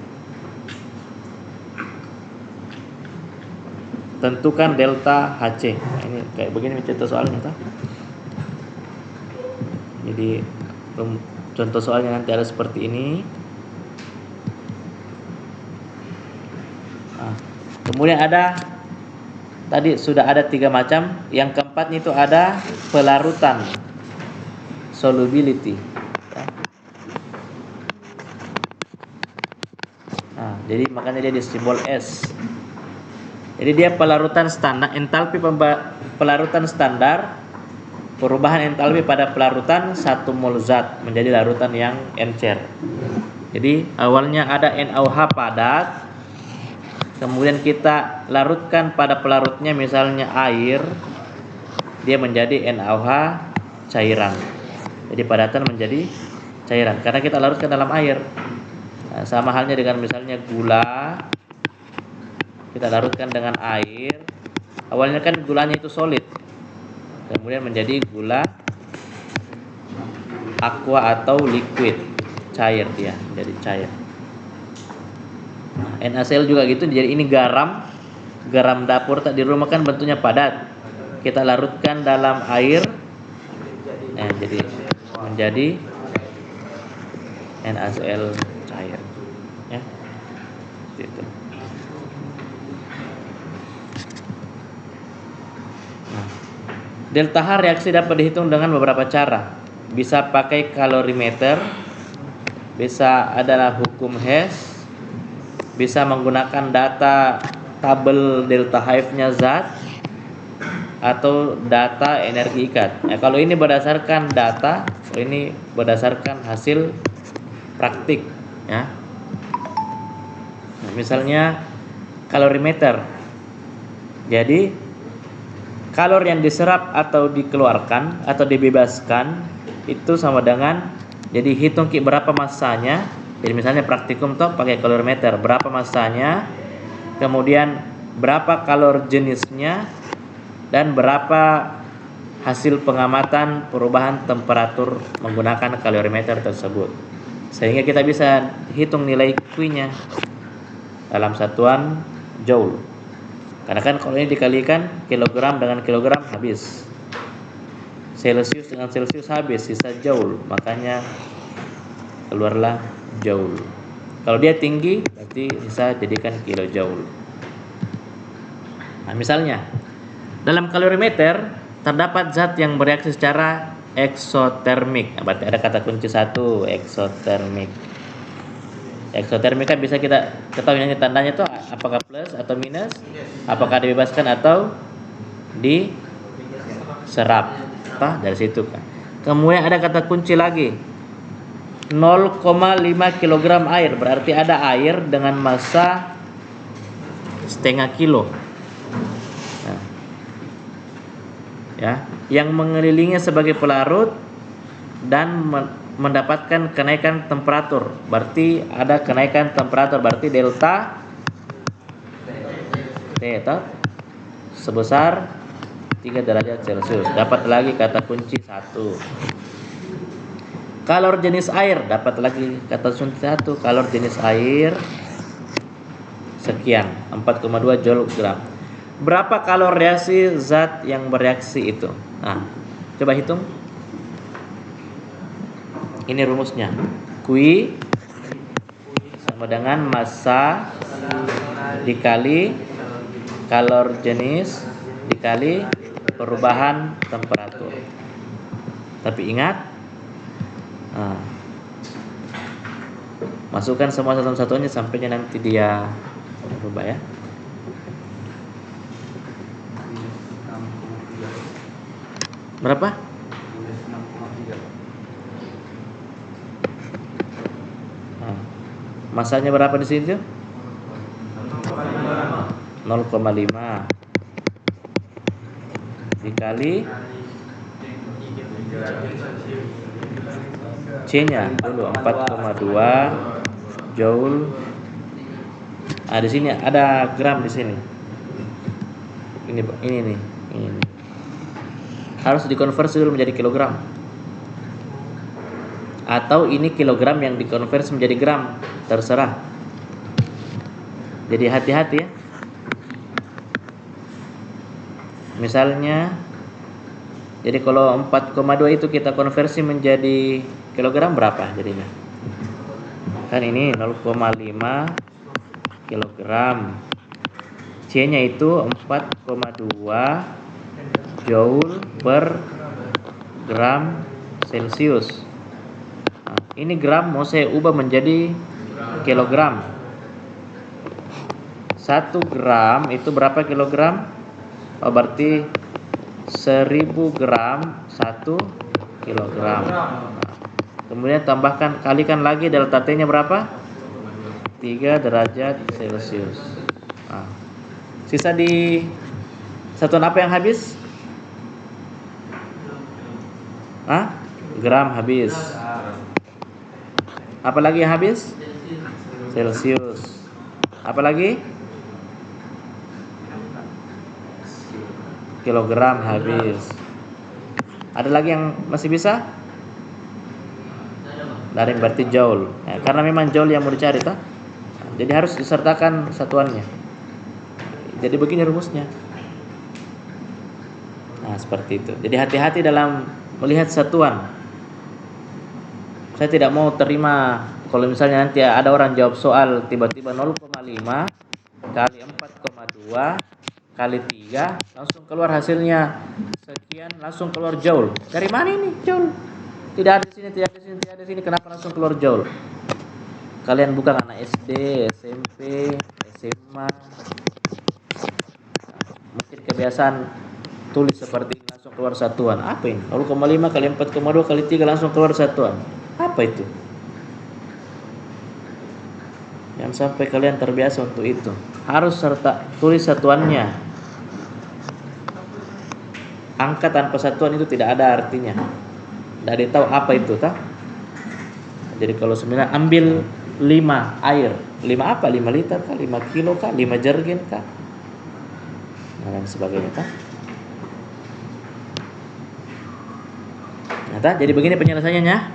A: tentukan delta Hc. Nah, ini kayak begini contoh soalnya toh. Jadi contoh soalnya nanti ada seperti ini. Nah, kemudian ada tadi sudah ada 3 macam. Yang keempatnya itu ada pelarutan, solubility. Nah, jadi makanya dia di simbol S. Jadi dia pelarutan standar, entalpi pelarutan standar, perubahan entalpi pada pelarutan 1 mol zat menjadi larutan yang encer. Jadi awalnya ada NaOH padat, kemudian kita larutkan pada pelarutnya misalnya air, dia menjadi NaOH cairan. Jadi padatan menjadi cairan karena kita larutkan dalam air. Nah, sama halnya dengan misalnya gula, kita larutkan dengan air. Awalnya kan gulanya itu solid, kemudian menjadi gula aqua atau liquid, cair, dia menjadi cair. Nah, NaCl juga gitu. Jadi ini garam dapur tak di rumah kan bentuknya padat, kita larutkan dalam air, jadi menjadi NaCl cair, ya. Gitu. Nah, delta H reaksi dapat dihitung dengan beberapa cara. Bisa pakai kalorimeter, bisa adalah hukum Hess, bisa menggunakan data tabel delta Hive-nya zat, atau data energi ikat. Nah, kalau ini berdasarkan data, kalau ini berdasarkan hasil praktik, ya. Nah, misalnya kalorimeter. Jadi kalor yang diserap atau dikeluarkan atau dibebaskan itu sama dengan, jadi hitung berapa massanya. Jadi misalnya praktikum toh pakai kalorimeter, berapa massanya, kemudian berapa kalor jenisnya, dan berapa hasil pengamatan perubahan temperatur menggunakan kalorimeter tersebut. Sehingga kita bisa hitung nilai Q-nya dalam satuan joule. Karena kan kalau ini dikalikan kilogram dengan kilogram habis, Celsius dengan Celsius habis, sisa joule, makanya keluarlah joule. Kalau dia tinggi berarti bisa jadikan kilojoule. Nah, misalnya dalam kalorimeter terdapat zat yang bereaksi secara eksotermik. Nah, berarti ada kata kunci 1, eksotermik. Eksotermik kan bisa kita ketahui nanti tandanya itu apakah plus atau minus, apakah dibebaskan atau diserap. Dari situ kan. Kemudian ada kata kunci lagi, 0,5 kg air, berarti ada air dengan massa setengah kilo. Nah, ya, yang mengelilingi sebagai pelarut dan mendapatkan kenaikan temperatur. Berarti ada kenaikan temperatur, berarti delta T sebesar 3 derajat Celcius. Dapat lagi kata kunci 1. Kalor jenis air, dapat lagi kata kunci 1. Kalor jenis air sekian, 4,2 joule gram. Berapa kalor reaksi zat yang bereaksi itu? Nah, coba hitung. Ini rumusnya. Q sama dengan massa dikali kalor jenis dikali perubahan temperatur. Tapi ingat, masukkan semua satu-satunya sampainya nanti dia berubah, ya. Berapa? Masanya berapa di sini tuh? 0,5 dikali C-nya dulu 4,2 joule. Di sini ada gram di sini. Ini nih, ini. Harus dikonversi dulu menjadi kilogram. Atau ini kilogram yang dikonversi menjadi gram, terserah. Jadi hati-hati ya. Misalnya, jadi kalau 4,2 itu kita konversi menjadi kilogram berapa jadinya? Kan ini 0,5 kilogram. C-nya itu 4,2 joule per gram Celcius. Nah, ini gram mau saya ubah menjadi kilogram. 1 gram itu berapa kilogram? Oh, berarti 1000 gram 1 kilogram. Kemudian tambahkan, kalikan lagi delta T-nya berapa? 3 derajat Celcius. Nah, sisa di satuan apa yang habis? Gram habis. Apa lagi yang habis? Celcius. Apa lagi? Kilogram habis. Ada lagi yang masih bisa? Dari berarti joule. Ya, karena memang joule yang mau dicari toh. Jadi harus disertakan satuannya. Jadi begini rumusnya. Nah, seperti itu. Jadi hati-hati dalam melihat satuan. Saya tidak mau terima kalau misalnya nanti ada orang jawab soal tiba-tiba 0,5 kali 4,2 kali 3 langsung keluar hasilnya sekian, langsung keluar joule. Dari mana ini joule? Tidak ada di sini, tidak ada di sini, tidak ada di sini. Kenapa langsung keluar joule? Kalian bukan anak SD, SMP, SMA. Mungkin kebiasaan tulis seperti ini langsung keluar satuan. Apa ini? 0,5 kali 4,2 kali 3 langsung keluar satuan. Apa itu? Jangan sampai kalian terbiasa untuk itu. Harus serta tulis satuannya. Angka tanpa satuan itu tidak ada artinya. Tidak ada yang tahu apa itu, tak? Jadi kalau sebenarnya ambil 5 air, 5 apa? 5 liter kah? 5 kilo kah? 5 jergen kah? Dan sebagainya, tak? Nah, tak? Jadi begini penyelesaiannya ya.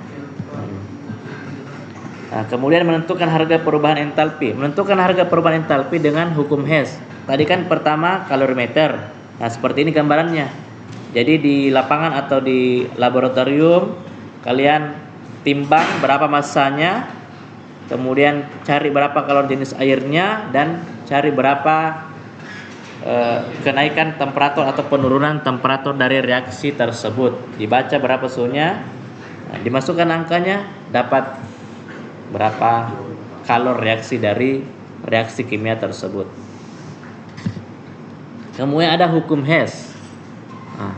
A: Nah, kemudian menentukan harga perubahan entalpi. Menentukan harga perubahan entalpi dengan hukum Hess. Tadi kan pertama kalorimeter. Nah, seperti ini gambarannya. Jadi di lapangan atau di laboratorium kalian timbang berapa massanya, kemudian cari berapa kalori jenis airnya dan cari berapa kenaikan temperatur atau penurunan temperatur dari reaksi tersebut. Dibaca berapa suhunya, nah, dimasukkan angkanya, dapat berapa kalor reaksi dari reaksi kimia tersebut. Kemudian ada hukum Hess. Nah,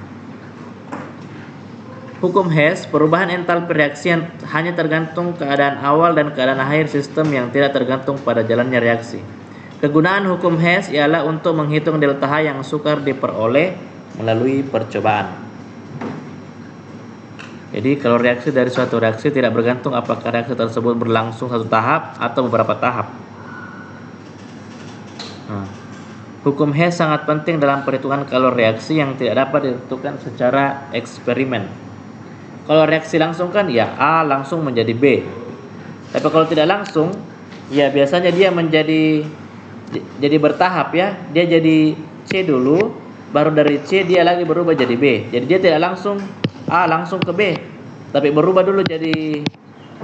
A: hukum Hess, perubahan entalpi reaksi yang hanya tergantung keadaan awal dan keadaan akhir sistem yang tidak tergantung pada jalannya reaksi. Kegunaan hukum Hess ialah untuk menghitung delta H yang sukar diperoleh melalui percobaan. Jadi kalau reaksi dari suatu reaksi tidak bergantung apakah reaksi tersebut berlangsung satu tahap atau beberapa tahap. Nah, hukum Hess sangat penting dalam perhitungan kalori reaksi yang tidak dapat ditentukan secara eksperimen. Kalau reaksi langsung kan ya A langsung menjadi B. Tapi kalau tidak langsung, ya biasanya dia jadi bertahap ya. Dia jadi C dulu, baru dari C dia lagi berubah jadi B. Jadi dia tidak langsung A langsung ke B, tapi berubah dulu jadi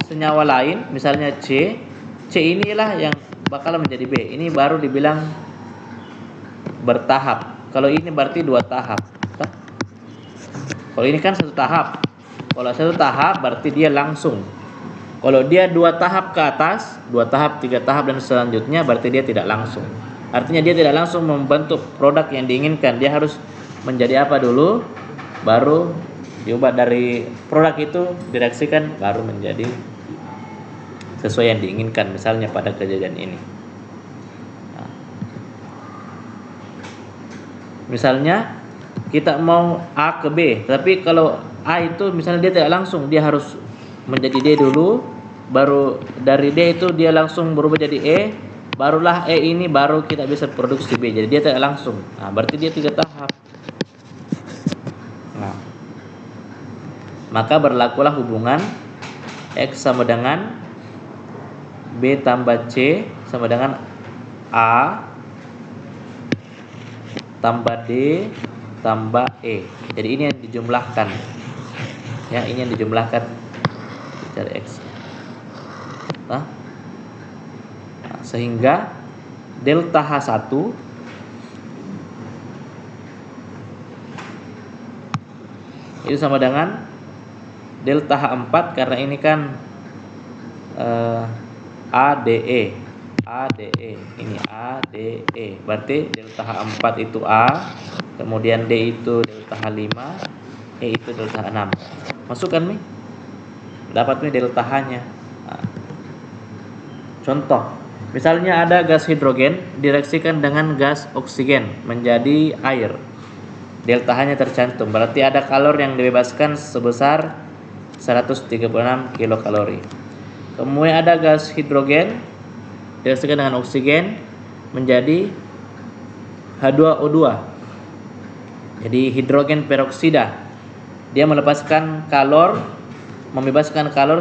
A: senyawa lain, misalnya C. C inilah yang bakal menjadi B. Ini baru dibilang bertahap. Kalau ini berarti 2 tahap. Kalau ini kan 1 tahap. Kalau 1 tahap berarti dia langsung. Kalau dia 2 tahap ke atas, 2 tahap, 3 tahap dan selanjutnya berarti dia tidak langsung. Artinya dia tidak langsung membentuk produk yang diinginkan. Dia harus menjadi apa dulu, baru diubah dari produk itu direaksikan baru menjadi sesuai yang diinginkan, misalnya pada kejadian ini. Nah, misalnya kita mau A ke B, tapi kalau A itu misalnya dia tidak langsung, dia harus menjadi D dulu, baru dari D itu dia langsung berubah jadi E, barulah E ini baru kita bisa produksi B. Jadi dia tidak langsung. Nah, berarti dia 3 tahap. Nah, maka berlakulah hubungan X sama dengan B tambah C sama dengan A tambah D tambah E. Jadi ini yang dijumlahkan. Ya, ini yang dijumlahkan dari X. Nah, sehingga delta H1 itu sama dengan delta H4, karena ini kan ADE. Ini ADE. Berarti delta H4 itu A, kemudian D itu delta H5, E itu delta H6. Masukkan nih. Dapat nih delta H-nya. Nah, contoh, misalnya ada gas hidrogen direaksikan dengan gas oksigen menjadi air. Delta H-nya tercantum. Berarti ada kalor yang dibebaskan sebesar 136 kilokalori. Kemudian ada gas hidrogen direaksikan dengan oksigen menjadi H2O2. Jadi hidrogen peroksida. Dia membebaskan kalor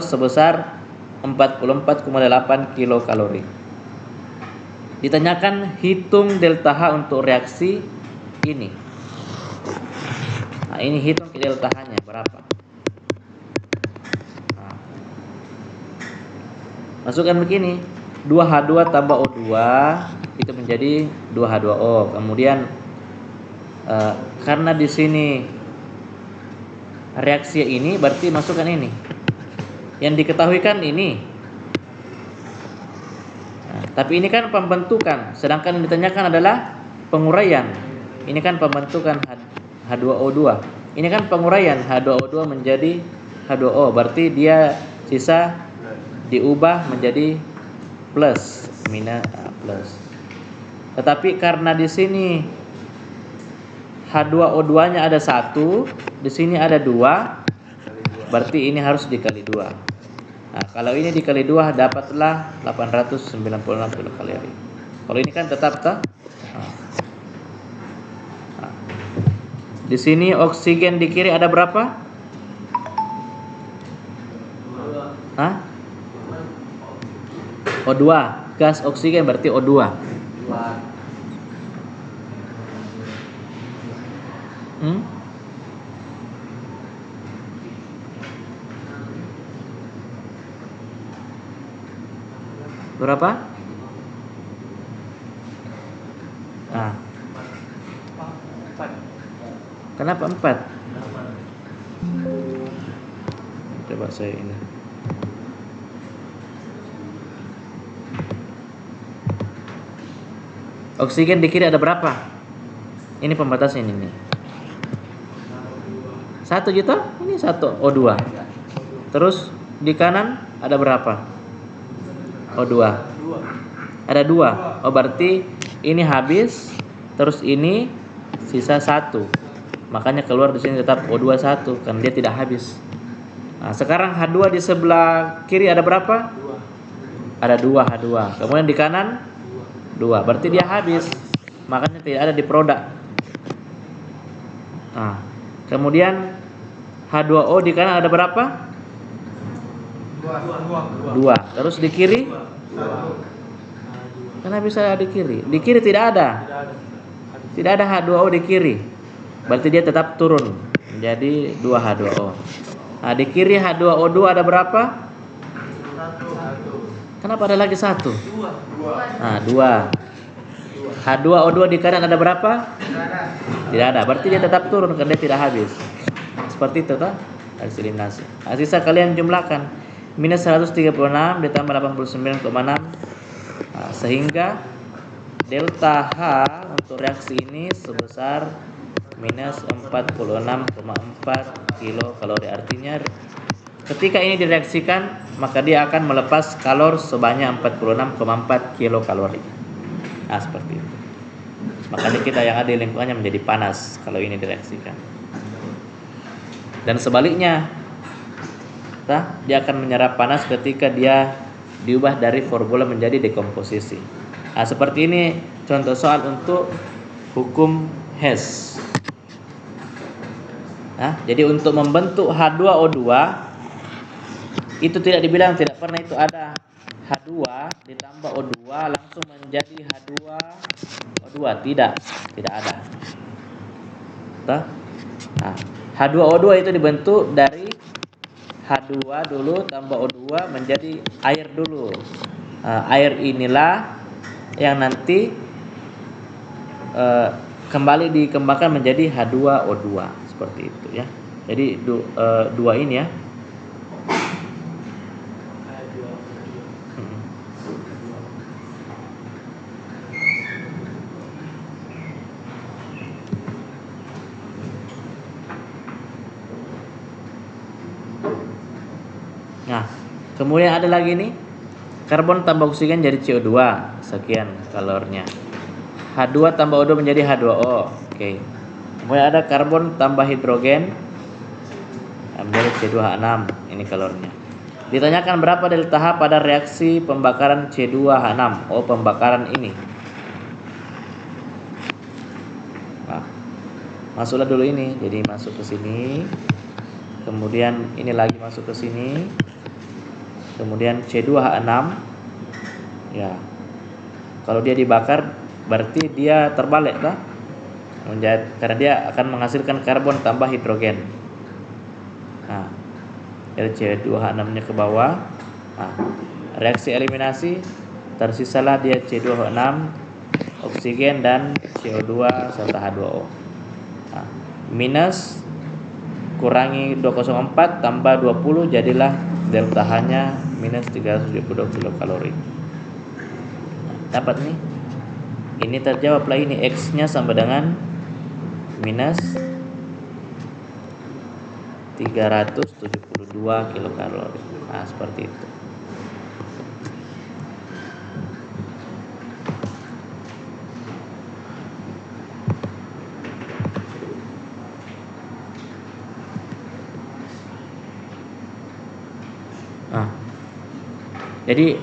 A: sebesar 44,8 kilokalori. Ditanyakan hitung delta H untuk reaksi ini. Nah, ini hitung delta H-nya berapa? Nah, masukkan begini, 2H2 tambah O2 itu menjadi 2H2O. Kemudian karena di sini reaksi ini, berarti masukkan ini. Yang diketahui kan ini. Nah, tapi ini kan pembentukan, sedangkan yang ditanyakan adalah penguraian. Ini kan pembentukan H2O2. Ini kan penguraian H2O2 menjadi H2O. Berarti dia sisa diubah menjadi plus, plus. Tetapi karena di sini H2O2-nya ada 1, di sini ada 2, berarti ini harus dikali 2. Nah, kalau ini dikali 2 dapatlah 896 kilokalori. Kalau ini kan tetap tak? Nah, di sini oksigen di kiri ada berapa? Hah? O2, gas oksigen berarti O2. Berapa? Nah. Kenapa 4? Coba saya ini. Oksigen di kiri ada berapa? Ini pembatasnya ini. 1 juta? Ini 1 O2. Terus di kanan ada berapa? O2. Ada 2. Oh, berarti ini habis, terus ini sisa 1. Makanya keluar di sini tetap O2 1 karena dia tidak habis. Nah, sekarang H2 di sebelah kiri ada berapa? 2. Ada 2 H2. Kemudian di kanan 2. Berarti dia habis. Makanya tidak ada di produk. Nah, kemudian H2O di kanan ada berapa? 2. Terus di kiri? 1. Karena bisa di kiri. Di kiri tidak ada. Tidak ada H2O di kiri. Berarti dia tetap turun menjadi 2 H2O. Nah, di kiri H2O2 ada berapa? 1. Kenapa ada lagi 1? 2. Nah, 2. H2O2 di kanan ada berapa? Tidak ada. Berarti dia tetap turun karena dia tidak habis. Seperti itu toh? Garis eliminasi. Nah, sisa kalian jumlahkan. Minus 136 ditambah 89,6. Nah, sehingga delta H untuk reaksi ini sebesar minus 46,4 kilokalori. Artinya Ketika ini direaksikan, maka dia akan melepas kalor sebanyak 46,4 kilokalori. Nah, seperti itu. Makanya kita yang ada di lingkungannya menjadi panas kalau ini direaksikan. Dan sebaliknya, dia akan menyerap panas ketika dia diubah dari formula menjadi dekomposisi. Nah, seperti ini contoh soal untuk hukum Hess. Nah, jadi untuk membentuk H2O2 itu tidak dibilang, tidak pernah itu ada H2 ditambah O2 langsung menjadi H2O2, tidak ada. Nah, H2O2 itu dibentuk dari H2 dulu tambah O2 menjadi air dulu. Air inilah yang nanti kembali dikembangkan menjadi H2O2 seperti itu ya. Jadi dua ini ya. Nah, kemudian ada lagi nih, karbon tambah oksigen jadi CO2, sekian kalornya. H2 tambah O2 menjadi H2O. Oke. Kemudian ada karbon tambah hidrogen menjadi C2H6, ini kalornya. Ditanyakan berapa delta H pada reaksi pembakaran C2H6. Oh, pembakaran ini. Nah, masuklah dulu ini, jadi masuk ke sini. Kemudian ini lagi masuk ke sini. Kemudian C2H6. Ya. Kalau dia dibakar berarti dia terbalik lah. Karena dia akan menghasilkan karbon tambah hidrogen. Nah, dari C2H6-nya ke bawah. Nah, reaksi eliminasi tersisalah dia C2H6, oksigen dan CO2 serta H2O. Nah, minus kurangi 204 tambah 20 jadilah delta H-nya minus 372 kilokalori. Dapat nih. Ini terjawablah ini, X-nya sama dengan minus 372 kilokalori. Nah, seperti itu. Nah, jadi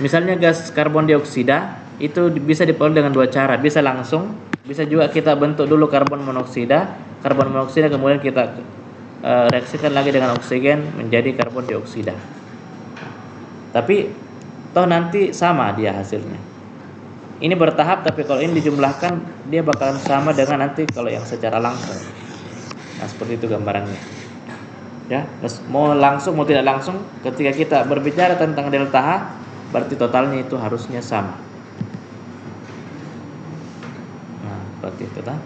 A: misalnya gas karbon dioksida itu bisa diperoleh dengan dua cara, bisa langsung, bisa juga kita bentuk dulu karbon monoksida kemudian kita reaksikan lagi dengan oksigen menjadi karbon dioksida. Tapi toh nanti sama dia hasilnya. Ini bertahap, tapi kalau ini dijumlahkan dia bakalan sama dengan nanti kalau yang secara langsung. Nah, seperti itu gambarannya. Ya, mau langsung mau tidak langsung, ketika kita berbicara tentang delta H, berarti totalnya itu harusnya sama. Nah, seperti itu kan.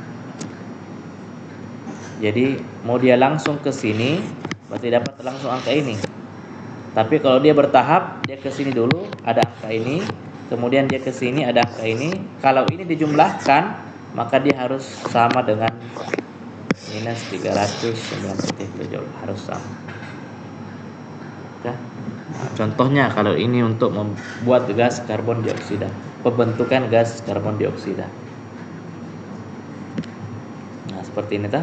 A: Jadi mau dia langsung ke sini, berarti dapat langsung angka ini. Tapi kalau dia bertahap, dia ke sini dulu ada angka ini, kemudian dia ke sini ada angka ini. Kalau ini dijumlahkan, maka dia harus sama dengan minus 397 joule, harus sama. Ya. Nah, contohnya kalau ini untuk membuat gas karbon dioksida, pembentukan gas karbon dioksida. Nah, seperti ini ta.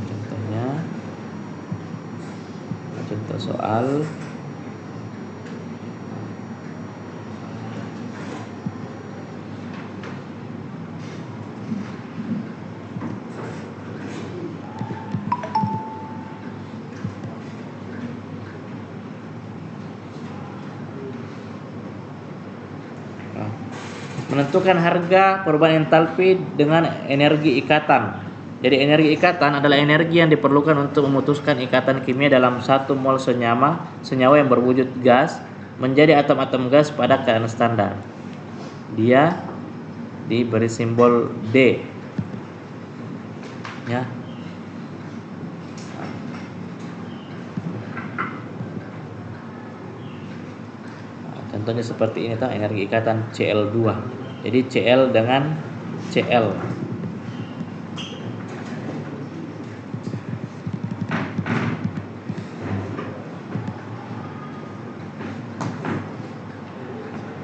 A: Contohnya, contoh soal. Menentukan harga perubahan entalpi dengan energi ikatan. Jadi energi ikatan adalah energi yang diperlukan untuk memutuskan ikatan kimia dalam 1 mol senyawa yang berwujud gas menjadi atom-atom gas pada keadaan standar. Dia diberi simbol D. Ya. Contohnya seperti ini, energi ikatan Cl2. Jadi Cl dengan C CL.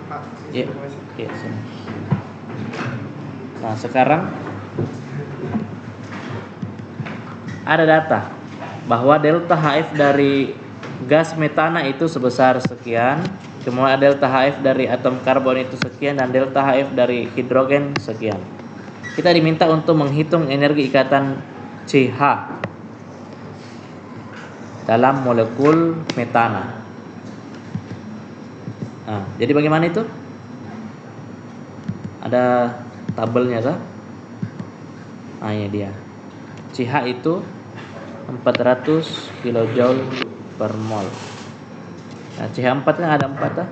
D: Pak,
A: Iya, iya, sini. Nah, sekarang ada data bahwa delta HF dari gas metana itu sebesar sekian, kemudian delta HF dari atom karbon itu sekian, dan delta HF dari hidrogen sekian. Kita diminta untuk menghitung energi ikatan CH dalam molekul metana. Nah, jadi bagaimana itu? Ada tabelnya kah? Nah, ini dia. CH itu 400 kJ per mol. Nah, CH4 kan ada 4 ah.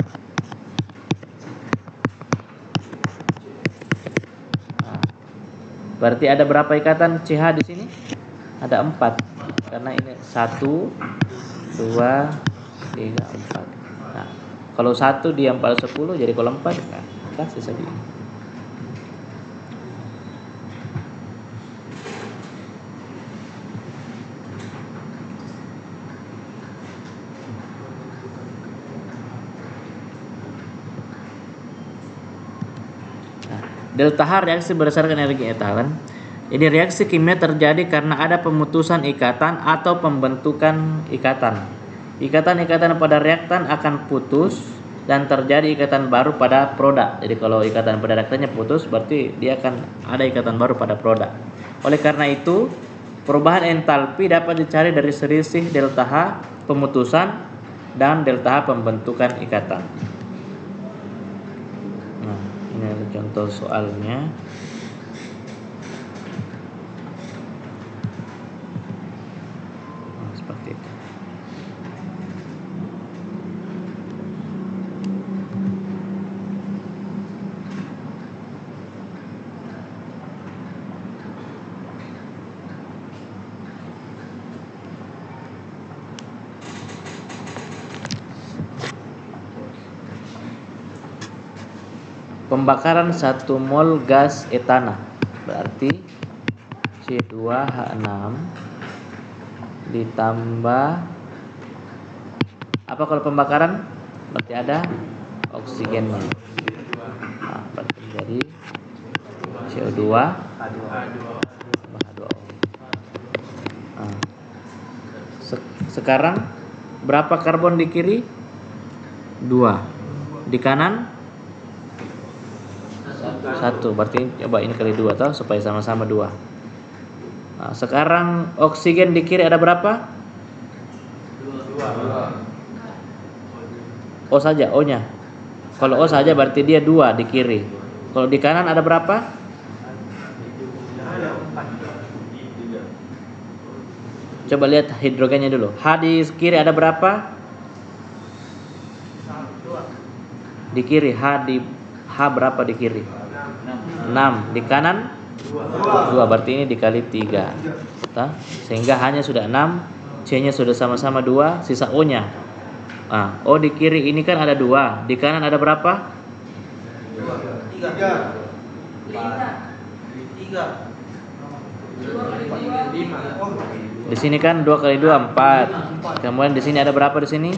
A: Nah, berarti ada berapa ikatan CH di sini? Ada 4. Karena ini 1 2 3 4. Nah, kalau 1 dia 410, jadi kalau 4 nah, kasih saja. Delta H reaksi berdasarkan energi etalan. Ini reaksi kimia terjadi karena ada pemutusan ikatan atau pembentukan ikatan. Ikatan-ikatan pada reaktan akan putus dan terjadi ikatan baru pada produk. Jadi kalau ikatan pada reaktannya putus, berarti dia akan ada ikatan baru pada produk. Oleh karena itu, perubahan entalpi dapat dicari dari selisih delta H pemutusan dan delta H pembentukan ikatan. Nah, ini ada contoh soalnya. Nah, seperti itu. Pembakaran 1 mol gas etana berarti C2H6 ditambah apa kalau pembakaran? Berarti ada oksigennya. Nah, berarti jadi CO2 tambah H2O. Nah, sekarang berapa karbon di kiri? 2. Di kanan 1, berarti coba ini kali 2 toh supaya sama-sama 2. Nah, sekarang oksigen di kiri ada berapa? 2. O saja, O-nya. Kalau O saja berarti dia 2 di kiri. Kalau di kanan ada berapa? Coba lihat hidrogennya dulu. H di kiri ada berapa? Di kiri H berapa di kiri? 6. Di kanan 2. Berarti ini dikali 3. Sehingga hanya sudah 6, C-nya sudah sama-sama 2, sisa O-nya. Nah, O di kiri ini kan ada 2, di kanan ada berapa?
D: 3. 5.
A: Di sini kan 2 kali 2 4. Kemudian di sini ada berapa di sini?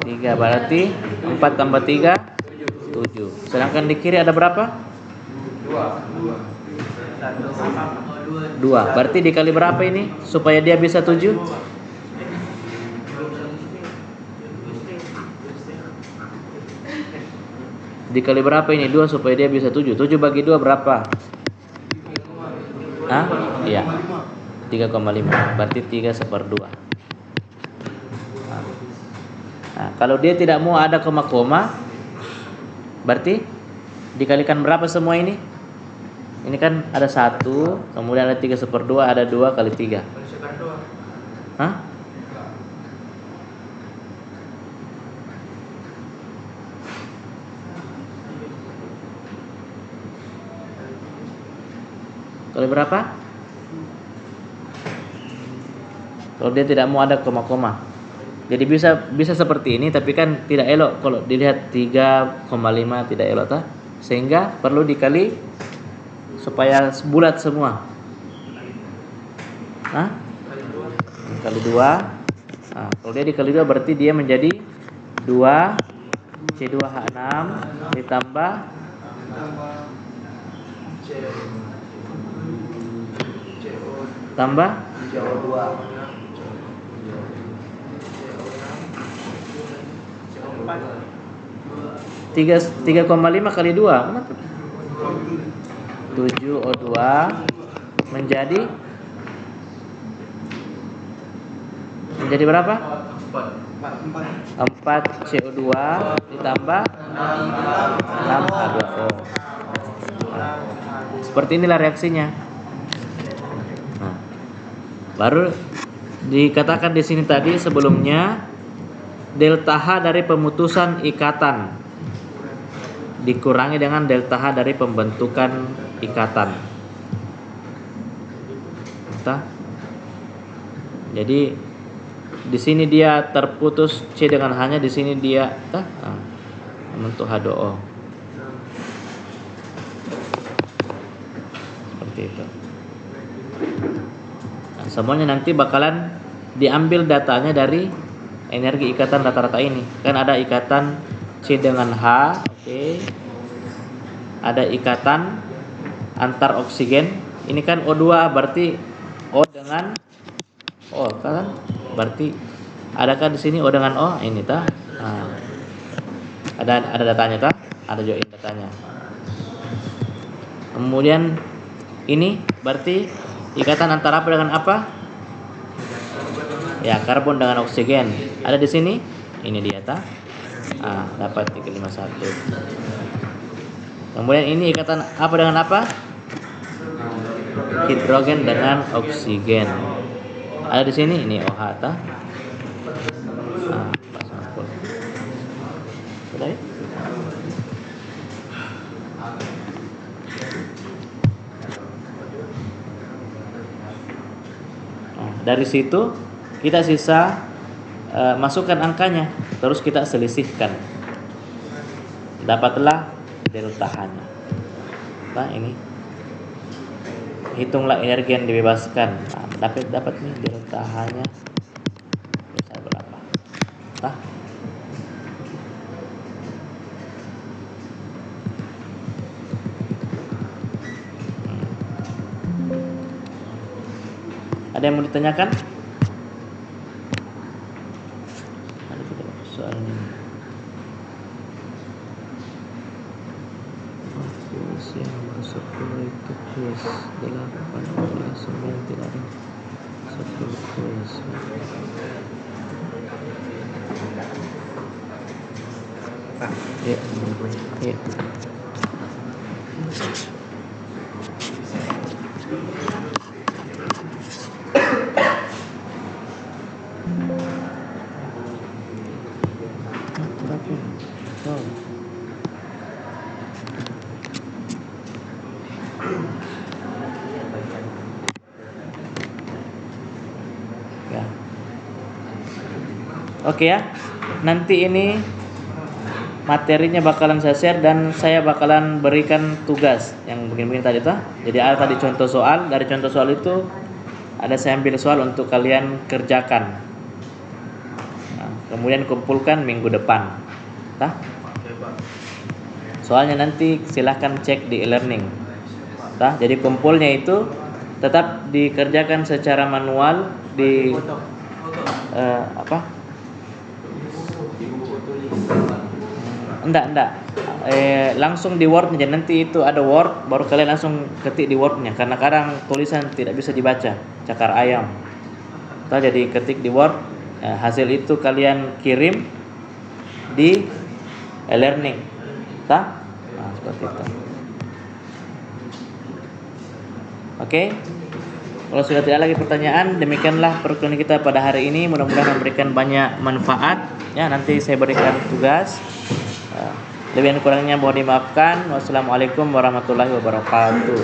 A: 3. Berarti 4 tambah 3 7. Sedangkan di kiri ada berapa? 2. Berarti dikali berapa ini supaya dia bisa 7? Dikali berapa ini 2 supaya dia bisa 7? 7 bagi 2 berapa? Hah? Iya. 3,5. Berarti 3/2. Nah, kalau dia tidak mau ada koma-koma, berarti dikalikan berapa semua ini? Ini kan ada 1, kemudian ada 3/2, ada 2 kali 3. Hah? Kali berapa? Kalau dia tidak mau ada koma-koma. Jadi bisa seperti ini, tapi kan tidak elok kalau dilihat 3,5 tidak elok, tak? sehingga perlu dikali supaya bulat semua. Nah, kali 2. Nah, kalau dia dikali 2 berarti dia menjadi 2 C2H6 ditambah tambah
C: CO2.
A: 3,5 kali 2 7O2 menjadi berapa? 4 CO2 ditambah 6 H2O. Seperti inilah reaksinya. Nah, baru dikatakan di sini tadi sebelumnya delta H dari pemutusan ikatan dikurangi dengan delta H dari pembentukan ikatan. Jadi di sini dia terputus C dengan H-nya, di sini dia membentuk H2O. Seperti itu. Nah, semuanya nanti bakalan diambil datanya dari energi ikatan rata-rata ini. Kan ada ikatan C dengan H, oke. Ada ikatan antar oksigen. Ini kan O2 berarti O dengan O kan? Berarti adakah di sini O dengan O? Ini tah. Nah, ada datanya tah? Ada join datanya. Kemudian ini berarti ikatan antara apa dengan apa? Ya, karbon dengan oksigen. Ada di sini. Ini dia tah. Dapat 351. Kemudian ini ikatan apa dengan apa? Hidrogen dengan oksigen. Ada di sini. Ini OH tah. Sudah ya? Dari situ kita sisa masukkan angkanya, terus kita selisihkan. Dapatlah delta H-nya. Nah, ini hitunglah energi yang dibebaskan. Nah, dapat nih delta H-nya bisa berapa? Nah, ada yang mau ditanyakan? Ada tidak soal ini? Kuis yang masuk itu kuis 8 9 tidak ada 10 kuis. Ya, ya. Ya. Oke ya. Nanti ini materinya bakalan saya share dan saya bakalan berikan tugas yang begini-begini tadi tuh. Jadi ada tadi contoh soal, dari contoh soal itu ada saya ambil soal untuk kalian kerjakan. Nah, kemudian kumpulkan minggu depan. Tah? Soalnya nanti silahkan cek di e-learning. Tah? Jadi kumpulnya itu tetap dikerjakan secara manual di Enggak. Langsung di Word aja. Nanti itu ada Word, baru kalian langsung ketik di Word-nya. Karena kadang tulisan tidak bisa dibaca, cakar ayam. Jadi ketik di Word, hasil itu kalian kirim di e-learning. Nah, seperti itu. Oke. Kalau sudah tidak lagi pertanyaan, demikianlah perkuliahan kita pada hari ini. Mudah-mudahan memberikan banyak manfaat. Ya, nanti saya berikan tugas. Lebih kurangnya mohon dimaafkan. Wassalamualaikum warahmatullahi wabarakatuh.